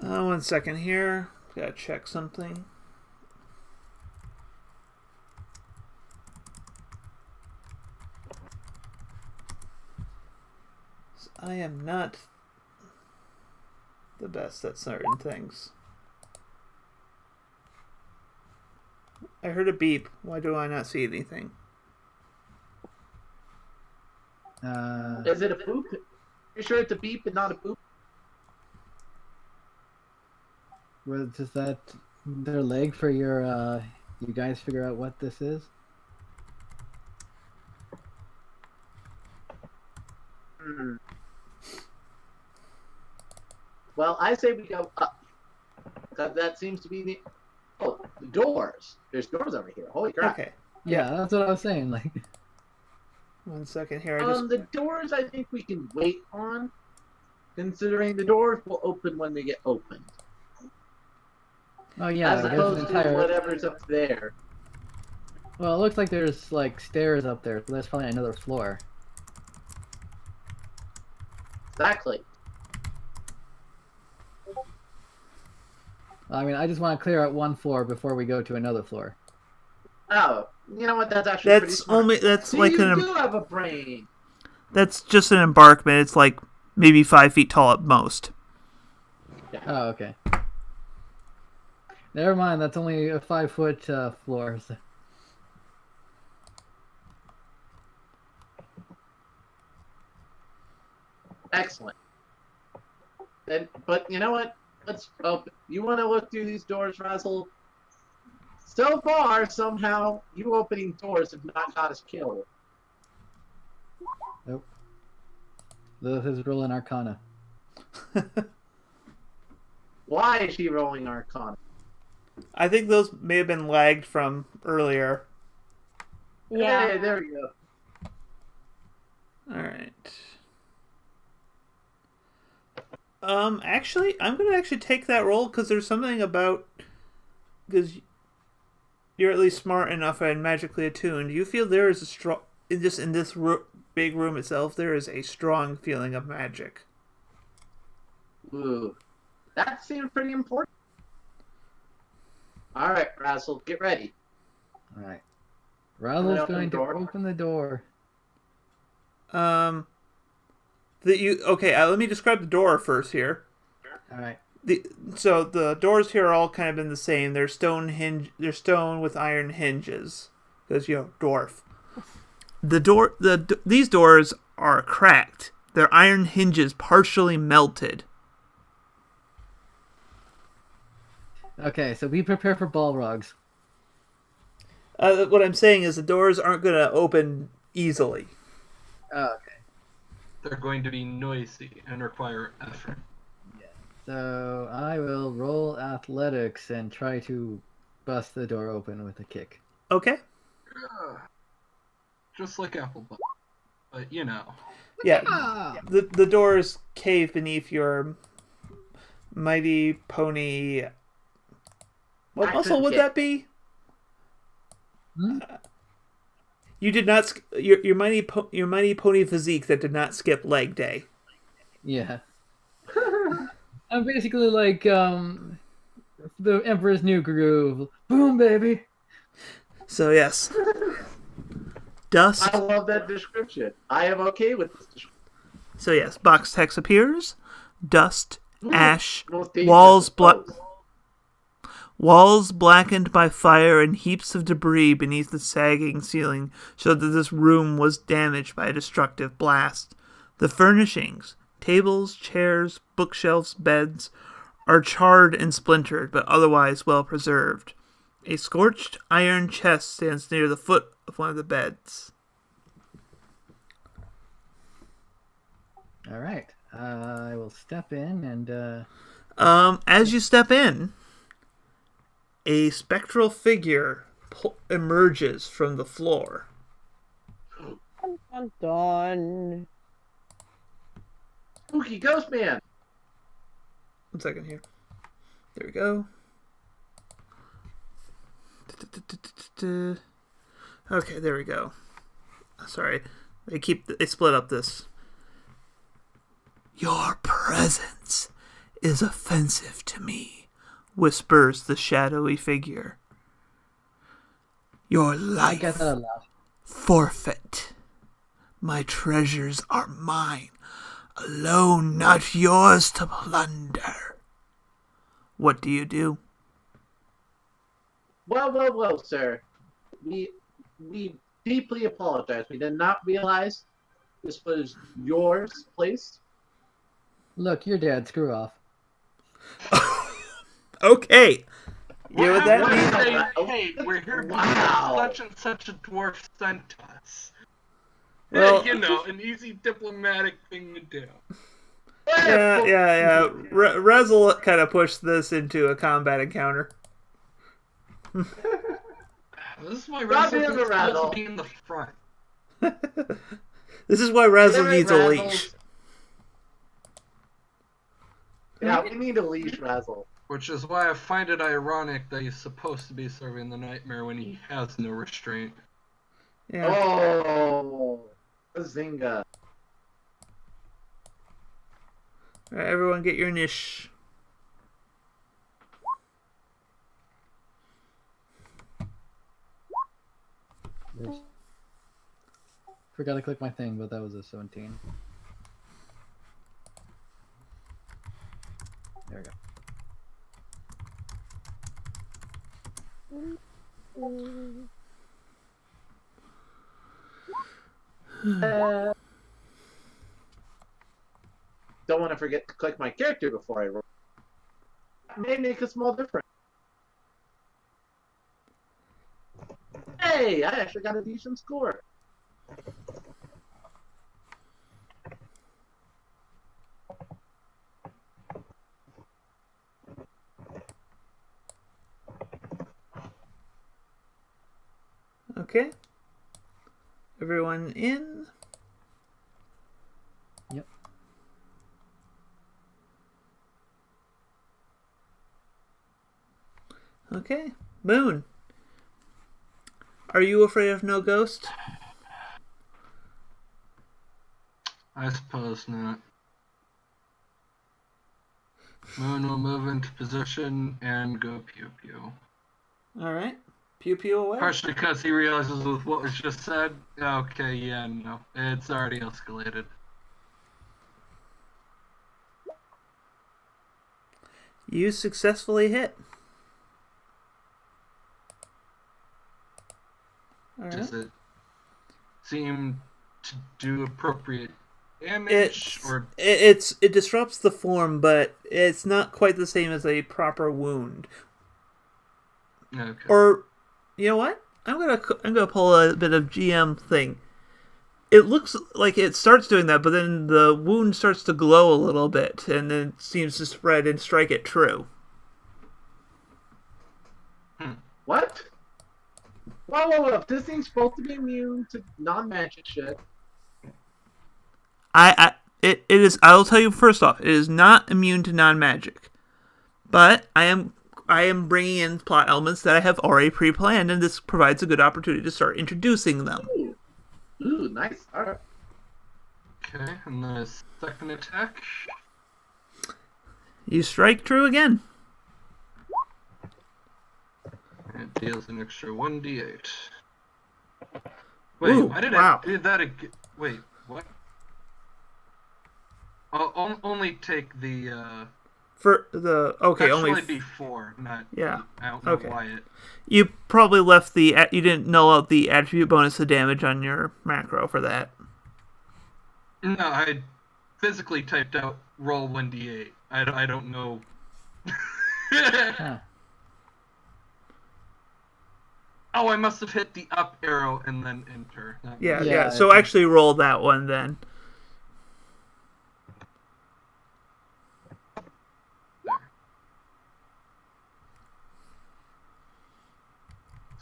A: 1 second here. Gotta check something. I am not the best at certain things. I heard a beep. Why do I not see anything?
E: Is it a poop? You sure it's a beep and not a poop?
B: Does that their leg for your you guys figure out what this is?
E: Hmm. Well, I say we go up. That seems to be the... Oh, the doors. There's doors over here. Holy crap.
A: Okay.
B: Yeah, that's what I was saying. Like,
A: 1 second here.
E: The doors I think we can wait on, considering the doors will open when they get opened.
B: oh yeah,
E: As
B: there's an
E: opposed to
B: entire.
E: whatever's up there.
B: Well, it looks like there's like stairs up there, so there's probably another floor.
E: Exactly.
B: I mean, I just want to clear out one floor before we go to another floor.
E: Oh, you know what? That's actually pretty smart.
A: That's
E: See,
A: like
E: you do have a brain.
A: that's just an embarkment. It's like maybe 5 feet tall at most.
B: Oh, okay. Never mind, that's only a 5-foot floor. So.
E: Excellent. But you know what? Let's open. You want to look through these doors, Razzle? So far, somehow, you opening doors have not got us killed.
B: Nope. Lilith is rolling Arcana.
E: Why is she rolling Arcana?
A: I think those may have been lagged from earlier.
F: Yeah.
E: Hey, there we go.
A: All right. Actually, I'm gonna take that roll because there's something about because you're at least smart enough and magically attuned. You feel there is a strong in this big room itself. There is a strong feeling of magic.
E: Ooh, that seems pretty important. All right, Razzle, get ready.
B: Alright. Razzle's
E: open
B: going
E: the
B: to
E: door?
B: open the door.
A: Let me describe the door first here.
B: Alright.
A: So the doors here are all kind of been the same. They're stone with iron hinges because dwarf. These doors are cracked. Their iron hinges partially melted.
B: Okay, so be prepared for Balrogs.
A: What I'm saying is the doors aren't going to open easily.
B: Oh, okay.
C: They're going to be noisy and require effort.
B: So I will roll athletics and try to bust the door open with a kick.
A: Okay.
C: Just like Applebud. But, you know.
A: Yeah.
B: Ah!
A: The doors cave beneath your mighty pony. What
E: Action
A: muscle would
E: kick.
A: that be?
B: Hmm?
A: You did not your mighty pony physique that did not skip leg day.
B: Yeah. I'm basically like the Emperor's New Groove. Boom, baby.
A: So yes, dust.
E: I love that description. I am okay with this description.
A: So yes, box text appears. Dust, ash,
E: Most dangerous
A: walls blackened by fire, and heaps of debris beneath the sagging ceiling showed that this room was damaged by a destructive blast. The furnishings, tables, chairs, bookshelves, beds, are charred and splintered, but otherwise well preserved. A scorched iron chest stands near the foot of one of the beds.
B: All right. I will step in and.
A: As you step in, a spectral figure emerges from the floor.
F: Dun, dun, dun.
E: Spooky ghost man.
A: 1 second here. There we go. Okay, there we go. Sorry, they split up this. Your presence is offensive to me, whispers the shadowy figure. Your
B: I get
A: life
B: that aloud.
A: forfeit. My treasures are mine, alone, not yours to plunder. What do you do?
E: Well, sir. We deeply apologize. We did not realize this was yours place.
B: Look, you're dead. Screw off.
A: Okay. You know what that means?
C: Hey, we're here because
E: Wow.
C: such and such a dwarf sent us.
A: Well-
C: You know, an easy diplomatic thing to do.
A: Yeah. Rezel kind of pushed this into a combat encounter.
C: This is why
E: Stop
C: Russell
E: being
C: is
E: the
C: supposed
E: Razzle.
C: to be in the front.
A: This is why Rezel
E: Damn it,
A: needs a
E: Razzle.
A: leash.
E: Yeah, we need a leash, Razzle.
C: Which is why I find it ironic that he's supposed to be serving the nightmare when he has no restraint.
A: Yeah.
E: Oh, Zinga.
A: All right, everyone get your niche.
B: Forgot to click my thing, but that was a 17. There we go.
E: Don't want to forget to click my character before I roll. May make a small difference. Hey, I actually got a decent score.
A: Okay. Everyone in.
B: Yep.
A: Okay. Moon. Are you afraid of no ghost?
C: I suppose not. Moon will move into position and go pew pew.
A: Alright. Pew pew away.
C: Partially because he realizes with what was just said, okay, yeah, no. It's already escalated.
A: You successfully hit. Alright.
C: Does it seem to do appropriate damage?
A: It disrupts the form, but it's not quite the same as a proper wound.
C: Okay.
A: Or, you know what? I'm gonna pull a bit of GM thing. It looks like it starts doing that, but then the wound starts to glow a little bit, and then it seems to spread and strike it true.
E: What? Whoa. If this thing's supposed to be immune to non-magic shit.
A: It is. I will tell you first off, it is not immune to non-magic, but I am bringing in plot elements that I have already pre-planned, and this provides a good opportunity to start introducing them.
E: Ooh, nice. All right.
C: Okay, and then a second attack.
A: You strike true again.
C: It deals an extra 1d8. Wait,
A: Ooh,
C: why did
A: wow.
C: I do that again? Wait, what? I'll only take the,
A: For the okay,
C: that should
A: only
C: only be 4, not
A: yeah.
C: 8. I don't know
A: Okay.
C: why it...
A: You probably left you didn't null out the attribute bonus to damage on your macro for that.
C: No, I physically typed out roll 1d8. I don't know.
B: Huh.
C: Oh, I must have hit the up arrow and then enter.
A: Yeah,
B: Yeah,
A: yeah.
B: I
A: So
B: think-
A: actually roll that one then.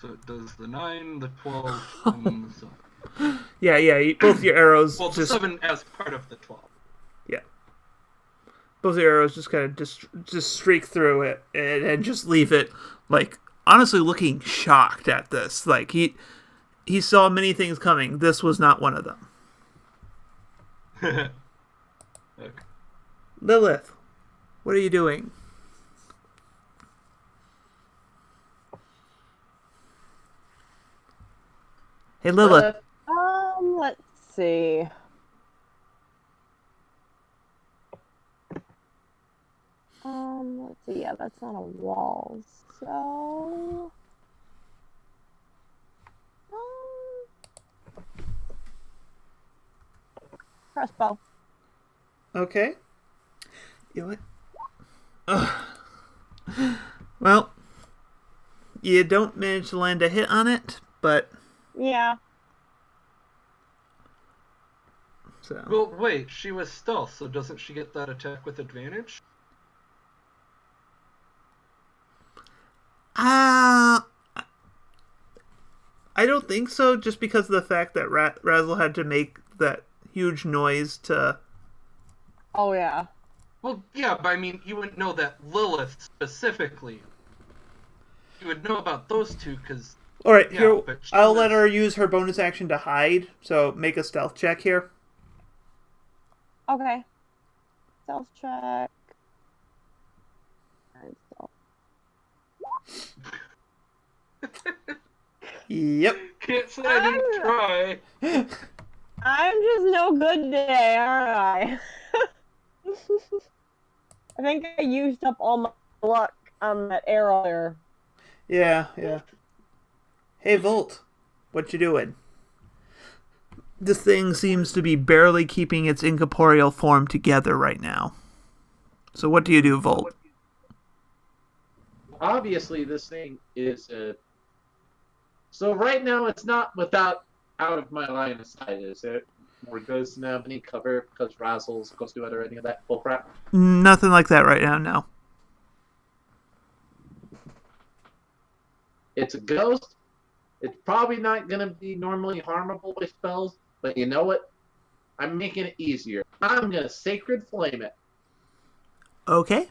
C: So it does the 9, the 12, and the 7.
A: Yeah, yeah. Both your arrows
C: Well, the
A: just
C: 7 as part of the 12.
A: both your arrows just kind of just streak through it and just leave it like honestly looking shocked at this. Like he saw many things coming. This was not one of them.
C: Okay.
A: Lilith, what are you doing? Hey Lilith.
F: Let's see. Let's see. Yeah, that's not a wall. So, crossbow.
A: Okay. You know what? Ugh. Well, you don't manage to land a hit on it, but
F: Yeah.
A: so
C: Well, wait, she was stealth, so doesn't she get that attack with advantage?
A: I don't think so. Just because of the fact that Razzle had to make that huge noise to.
F: Oh yeah.
C: Well, yeah, but I mean, you wouldn't know that Lilith specifically. You would know about those two, because...
A: All right,
C: Yeah,
A: here
C: but she
A: I'll
C: was-
A: let her use her bonus action to hide. So make a stealth check here.
F: Okay. Stealth check. And stealth.
A: Yep.
C: Can't say I didn't try.
F: I'm just no good today, aren't I? I think I used up all my luck on that arrow there.
A: Yeah, yeah. Hey Volt, what you doing? This thing seems to be barely keeping its incorporeal form together right now. So what do you do, Volt?
E: Obviously, this thing is so right now it's not out of my line of sight, is it? Or doesn't have any cover because Razzle's close to it or any of that bullcrap?
A: Nothing like that right now, no.
E: It's a ghost. It's probably not going to be normally harmable by spells, but you know what? I'm making it easier. I'm going to Sacred Flame it.
A: Okay.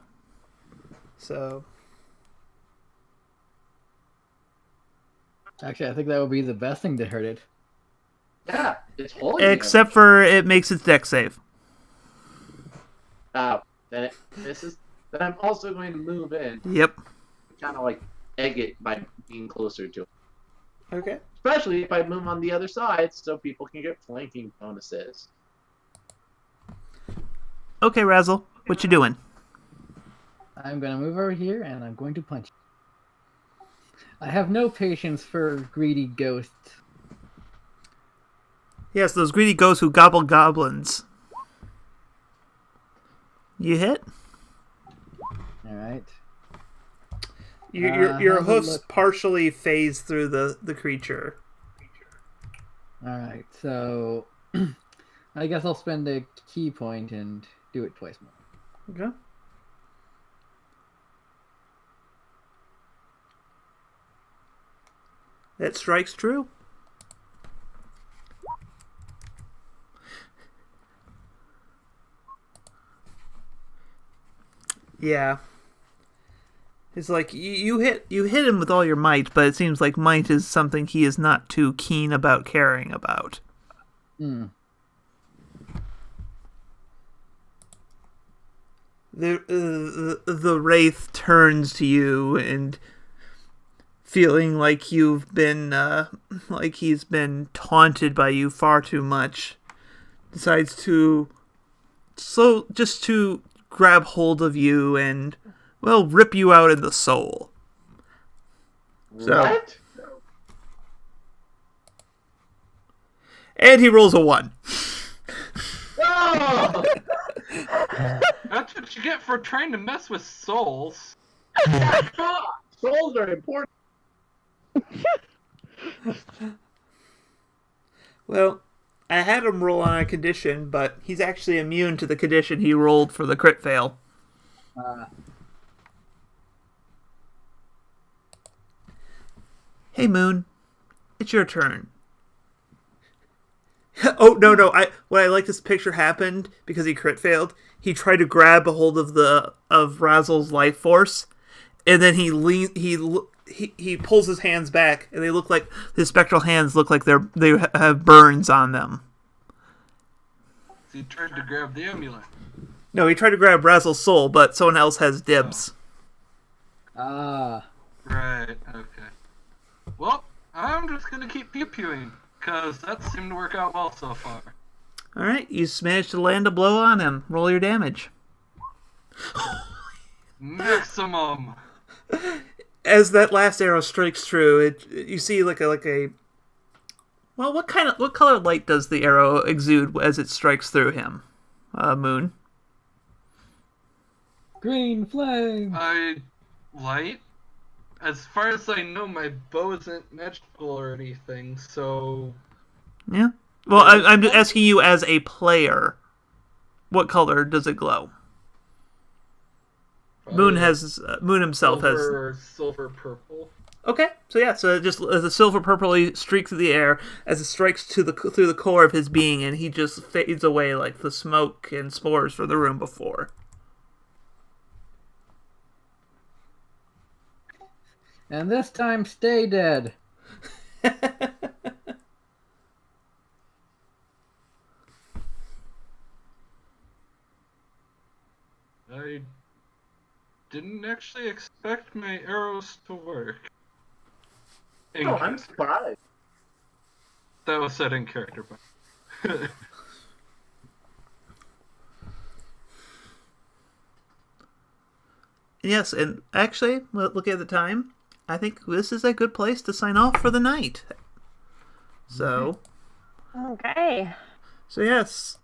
A: So,
B: Actually, I think that would be the best thing to hurt it.
E: Yeah, it's holy.
A: except for it makes its deck save.
E: Then it misses. Then I'm also going to move in,
A: Yep.
E: kind of like egg it by being closer to it.
A: Okay.
E: Especially if I move on the other side so people can get flanking bonuses.
A: Okay, Razzle, what you doing?
B: I'm going to move over here and I'm going to punch it. I have no patience for greedy ghosts.
A: Yes, those greedy ghosts who gobble goblins. You hit?
B: Alright.
A: Your
B: how's it
A: hoofs
B: look?
A: partially phase through the creature.
B: Alright, so I guess I'll spend a key point and do it twice more.
A: Okay. That strikes true. Yeah. It's like you hit him with all your might, but it seems like might is something he is not too keen about caring about.
B: Hmm.
A: The wraith turns to you and feeling like you've been, like he's been taunted by you far too much, decides to, just to grab hold of you and, well, rip you out in the soul. So,
E: What?
A: and he rolls a 1.
E: Oh!
C: That's what you get for trying to mess with souls.
E: God, souls are important.
A: Well, I had him roll on a condition, but he's actually immune to the condition he rolled for the crit fail. Hey, Moon. It's your turn. Oh, no. What I like this picture happened because he crit failed. He tried to grab a hold of Razzle's life force, and then he pulls his hands back, and they look like his spectral hands look like they have burns on them.
C: So he tried to grab the amulet.
A: No, he tried to grab Razzle's soul, but someone else has dibs.
B: Ah.
C: Right, okay. Well, I'm just gonna keep pew-pewing, because that seemed to work out well so far.
A: Alright, you managed to land a blow on him. Roll your damage.
C: Maximum!
A: As that last arrow strikes through, you see like a well, what color light does the arrow exude as it strikes through him? Moon.
B: Green flame.
C: Light? As far as I know, my bow isn't magical or anything, so...
A: Yeah. Well, I'm just asking you as a player. What color does it glow? Moon himself has
C: silver purple.
A: Okay, so just the silver purpley streak through the air as it strikes through the core of his being, and he just fades away like the smoke and spores from the room before.
B: And this time, stay dead.
C: I didn't actually expect my arrows to work.
E: Oh, I'm surprised.
C: That was set in character, but...
A: Yes, and actually, looking at the time, I think this is a good place to sign off for the night. So...
F: Okay.
A: So yes,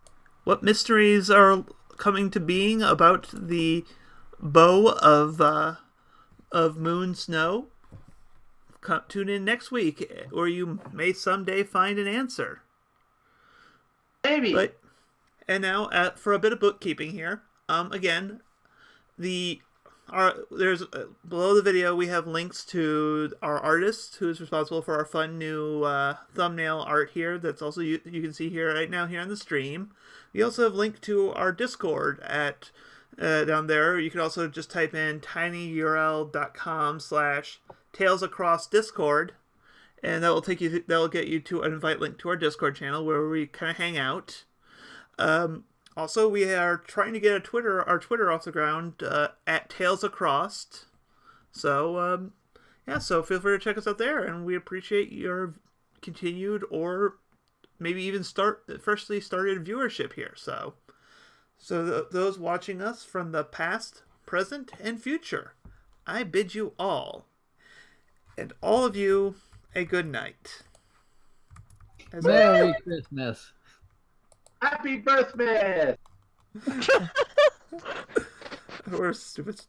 A: what mysteries are coming to being about the bow of Moon Snow? Tune in next week, or you may someday find an answer.
E: Maybe.
A: And now, for a bit of bookkeeping here, again, there's below the video we have links to our artist who's responsible for our fun new thumbnail art here. That's also you can see here right now here on the stream. We also have linked to our Discord at down there. You can also just type in tinyurl.com/talesacrossdiscord, and that'll get you to an invite link to our Discord channel where we kind of hang out. Also, we are trying to get our Twitter off the ground at talesacross. So, so feel free to check us out there, and we appreciate your continued or maybe even freshly started viewership here. So those watching us from the past, present, and future, I bid you all, and all of you, a good night.
B: Merry Christmas.
E: Happy birthday!
A: We're stupid.